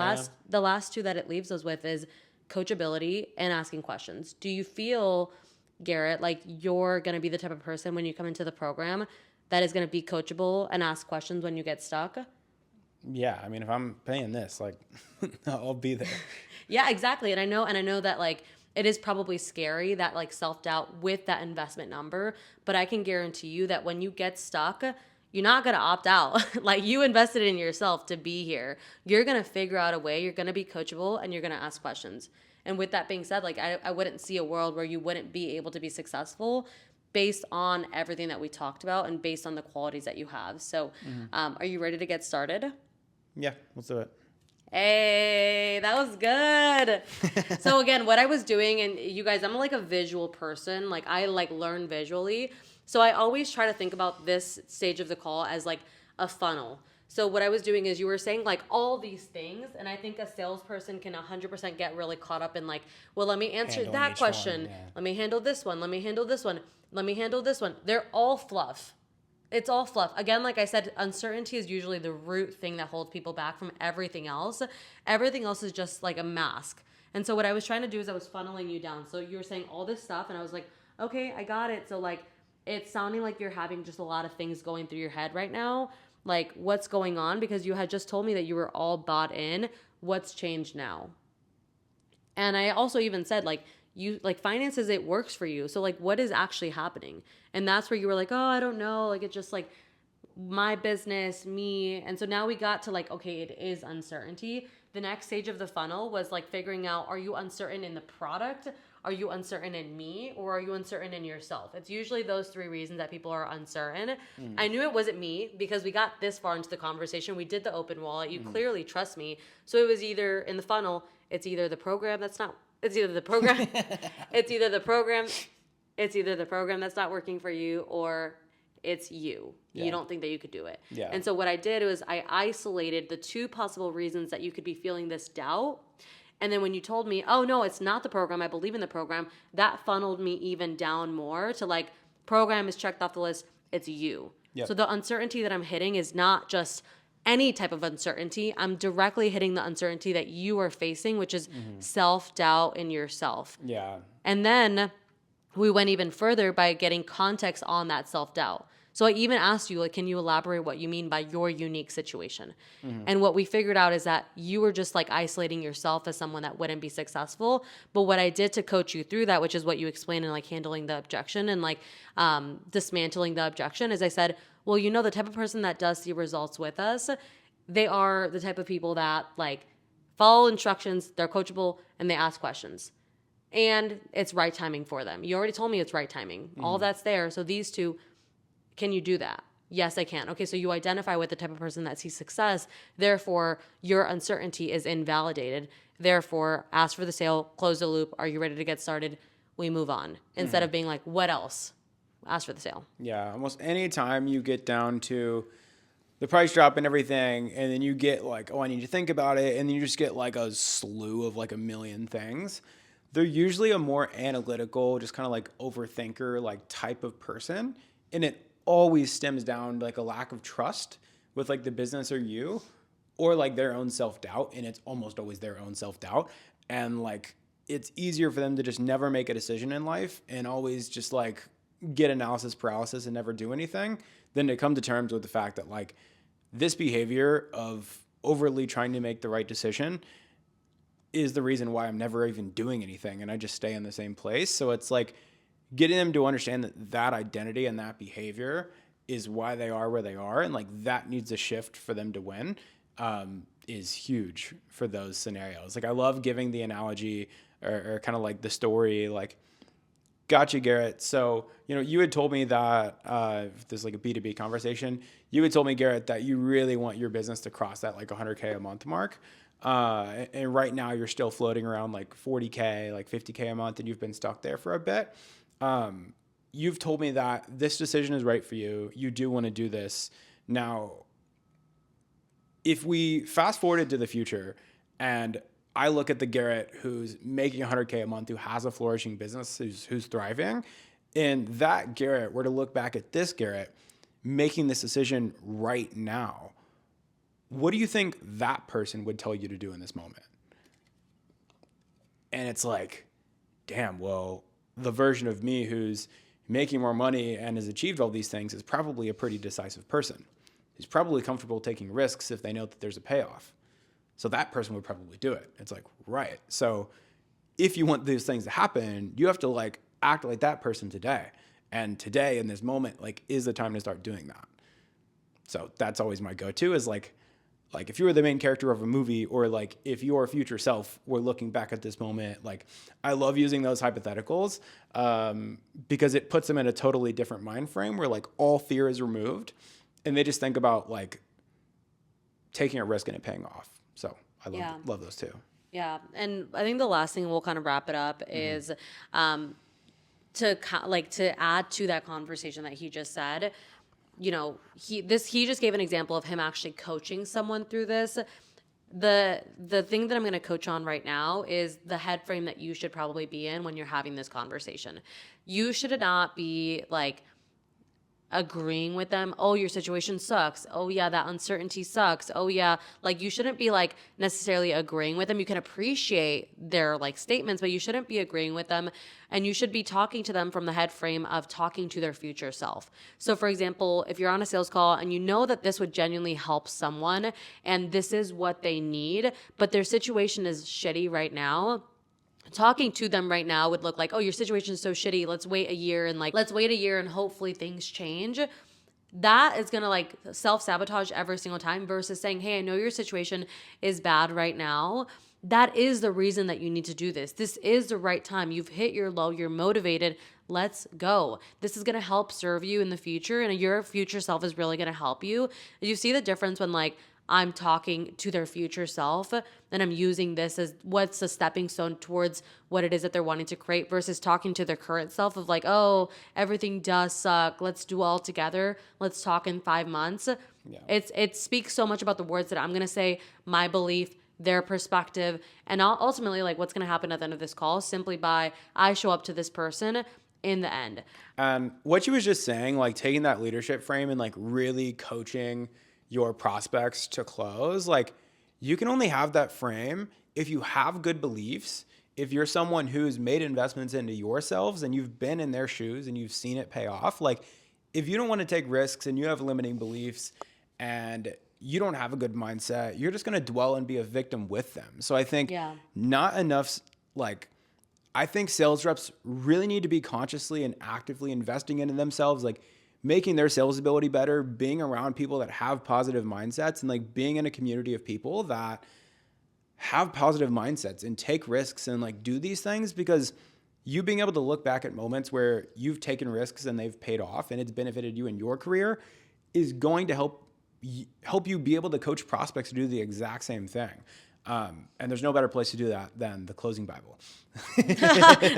last two that it leaves us with is coachability and asking questions. Do you feel, Garrett, like you're going to be the type of person when you come into the program that is going to be coachable and ask questions when you get stuck? Yeah, I mean, if I'm paying this, like, I'll be there. Yeah, exactly. And I know that like it is probably scary, that like self-doubt with that investment number, but I can guarantee you that when you get stuck, you're not going to opt out. Like, you invested in yourself to be here. You're going to figure out a way. You're going to be coachable and you're going to ask questions. And with that being said, like I wouldn't see a world where you wouldn't be able to be successful based on everything that we talked about and based on the qualities that you have. So are you ready to get started? Yeah, let's do it. Hey, that was good. So again, what I was doing, and you guys, I'm like a visual person. Like, I like learn visually. So I always try to think about this stage of the call as like a funnel. So what I was doing is, you were saying like all these things, and I think a salesperson can 100% get really caught up in like, well, let me answer that question. One, yeah. Let me handle this one. Let me handle this one. Let me handle this one. They're all fluff. It's all fluff. Again, like I said, uncertainty is usually the root thing that holds people back from everything else. Everything else is just like a mask. And so what I was trying to do is I was funneling you down. So you were saying all this stuff and I was like, okay, I got it. So like it's sounding like you're having just a lot of things going through your head right now. Like what's going on? Because you had just told me that you were all bought in. What's changed now? And I also even said like you like finances, it works for you. So like what is actually happening? And that's where you were like, oh, I don't know. Like it's just like my business, me. And so now we got to like, okay, it is uncertainty. The next stage of the funnel was like figuring out, are you uncertain in the product? Are you uncertain in me? Or are you uncertain in yourself? It's usually those three reasons that people are uncertain. I knew it wasn't me because we got this far into the conversation. We did the open wallet. You clearly trust me. So it was either in the funnel, it's either the program that's not, it's either the program, it's either the program, it's either the program that's not working for you or it's you. Yeah. You don't think that you could do it. Yeah. And so what I did was I isolated the two possible reasons that you could be feeling this doubt. And then when you told me, oh, no, it's not the program, I believe in the program, that funneled me even down more to like, program is checked off the list, it's you. Yep. So the uncertainty that I'm hitting is not just any type of uncertainty. I'm directly hitting the uncertainty that you are facing, which is self-doubt in yourself. Yeah. And then we went even further by getting context on that self-doubt. So I even asked you, like, can you elaborate what you mean by your unique situation? And what we figured out is that you were just like isolating yourself as someone that wouldn't be successful. But what I did to coach you through that, which is what you explained in like handling the objection and like dismantling the objection, is I said, well, you know, the type of person that does see results with us, they are the type of people that like follow instructions, they're coachable, and they ask questions. And it's right timing for them. You already told me it's right timing. All that's there. So these two, can you do that? Yes, I can. Okay, so you identify with the type of person that sees success. Therefore, your uncertainty is invalidated. Therefore, ask for the sale, close the loop. Are you ready to get started? We move on. Instead of being like, what else? Ask for the sale. Yeah, almost any time you get down to the price drop and everything, and then you get like, oh, I need to think about it, and then you just get like a slew of like a million things. They're usually a more analytical, just kind of like overthinker like type of person, and it always stems down to like a lack of trust with like the business or you, or like their own self-doubt, and it's almost always their own self-doubt. And like it's easier for them to just never make a decision in life and always just like get analysis paralysis and never do anything than to come to terms with the fact that like this behavior of overly trying to make the right decision is the reason why I'm never even doing anything and I just stay in the same place. So it's like getting them to understand that that identity and that behavior is why they are where they are, and like that needs a shift for them to win, is huge for those scenarios. Like I love giving the analogy or kind of like the story, like, gotcha, Garrett. So, you know, you had told me that if there's like a B2B conversation, you had told me, Garrett, that you really want your business to cross that like 100K a month mark. And right now you're still floating around like 40K, like 50K a month, and you've been stuck there for a bit. You've told me that this decision is right for you. You do want to do this. Now, if we fast forward to the future and I look at the Garrett who's making 100K a month, who has a flourishing business, who's thriving, and that Garrett were to look back at this Garrett making this decision right now, what do you think that person would tell you to do in this moment? And it's like, damn, well, the version of me who's making more money and has achieved all these things is probably a pretty decisive person. He's probably comfortable taking risks if they know that there's a payoff. So that person would probably do it. It's like, right. So if you want these things to happen, you have to like act like that person today. And today in this moment, like, is the time to start doing that. So that's always my go-to is like if you were the main character of a movie, or like if your future self were looking back at this moment, like I love using those hypotheticals because it puts them in a totally different mind frame where like all fear is removed and they just think about like taking a risk and it paying off. So I love those two. Yeah. And I think the last thing we'll kind of wrap it up is to add to that conversation that he just said, you know, he just gave an example of him actually coaching someone through this. The thing that I'm going to coach on right now is the head frame that you should probably be in when you're having this conversation. You should not be like agreeing with them. Oh, your situation sucks. Oh yeah, that uncertainty sucks. Oh yeah, like you shouldn't be like necessarily agreeing with them. You can appreciate their like statements, but you shouldn't be agreeing with them, and you should be talking to them from the head frame of talking to their future self. So for example, if you're on a sales call and you know that this would genuinely help someone and this is what they need, but their situation is shitty right now, talking to them right now would look like, oh, your situation is so shitty. Let's wait a year and hopefully things change. That is going to like self-sabotage every single time versus saying, hey, I know your situation is bad right now. That is the reason that you need to do this. This is the right time. You've hit your low. You're motivated. Let's go. This is going to help serve you in the future, and your future self is really going to help you. You see the difference when like I'm talking to their future self and I'm using this as what's a stepping stone towards what it is that they're wanting to create versus talking to their current self of like, oh, everything does suck. Let's do all together. Let's talk in 5 months. Yeah. It speaks so much about the words that I'm going to say, my belief, their perspective, and ultimately like what's going to happen at the end of this call simply by I show up to this person in the end. What you was just saying, like taking that leadership frame and like really coaching your prospects to close, like you can only have that frame if you have good beliefs, if you're someone who's made investments into yourselves and you've been in their shoes and you've seen it pay off. Like if you don't want to take risks and you have limiting beliefs and you don't have a good mindset, you're just going to dwell and be a victim with them. So I think not enough, like I think sales reps really need to be consciously and actively investing into themselves, like making their sales ability better, being around people that have positive mindsets, and like being in a community of people that have positive mindsets and take risks and like do these things, because you being able to look back at moments where you've taken risks and they've paid off and it's benefited you in your career is going to help you be able to coach prospects to do the exact same thing. And there's no better place to do that than the closing Bible.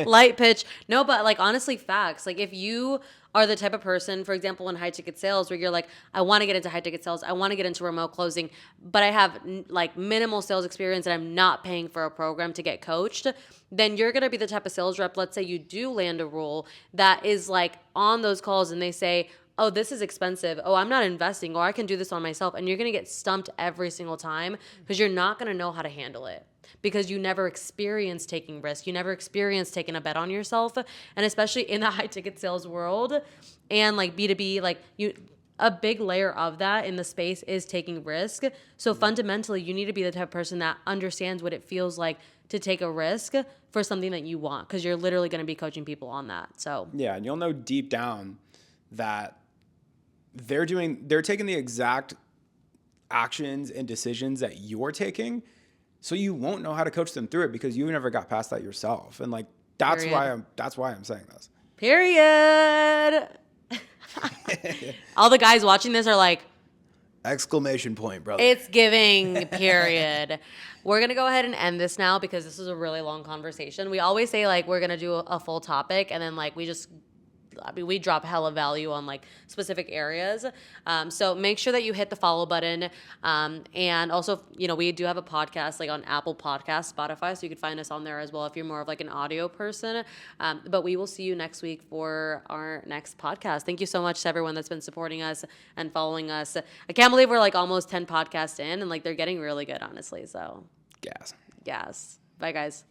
Light pitch. No, but like honestly, facts. Like if you are the type of person, for example, in high ticket sales where you're like, I want to get into high ticket sales. I want to get into remote closing, but I have like minimal sales experience and I'm not paying for a program to get coached. Then you're going to be the type of sales rep. Let's say you do land a role that is like on those calls and they say, oh, this is expensive. Oh, I'm not investing, or I can do this on myself. And you're going to get stumped every single time because you're not going to know how to handle it because you never experienced taking risk. You never experienced taking a bet on yourself. And especially in the high ticket sales world and like B2B, like a big layer of that in the space is taking risk. So fundamentally, you need to be the type of person that understands what it feels like to take a risk for something that you want, because you're literally going to be coaching people on that. So yeah, and you'll know deep down that they're taking the exact actions and decisions that you're taking, so you won't know how to coach them through it because you never got past that yourself. And like that's why I'm saying this. Period. All the guys watching this are like, exclamation point, brother. It's giving, period. We're going to go ahead and end this now because this is a really long conversation. We always say like we're going to do a full topic and then like we drop hella value on like specific areas. So make sure that you hit the follow button. And also, we do have a podcast like on Apple Podcasts, Spotify, so you can find us on there as well if you're more of like an audio person. But we will see you next week for our next podcast. Thank you so much to everyone that's been supporting us and following us. I can't believe we're like almost 10 podcasts in and like they're getting really good, honestly. So gas. Bye, guys.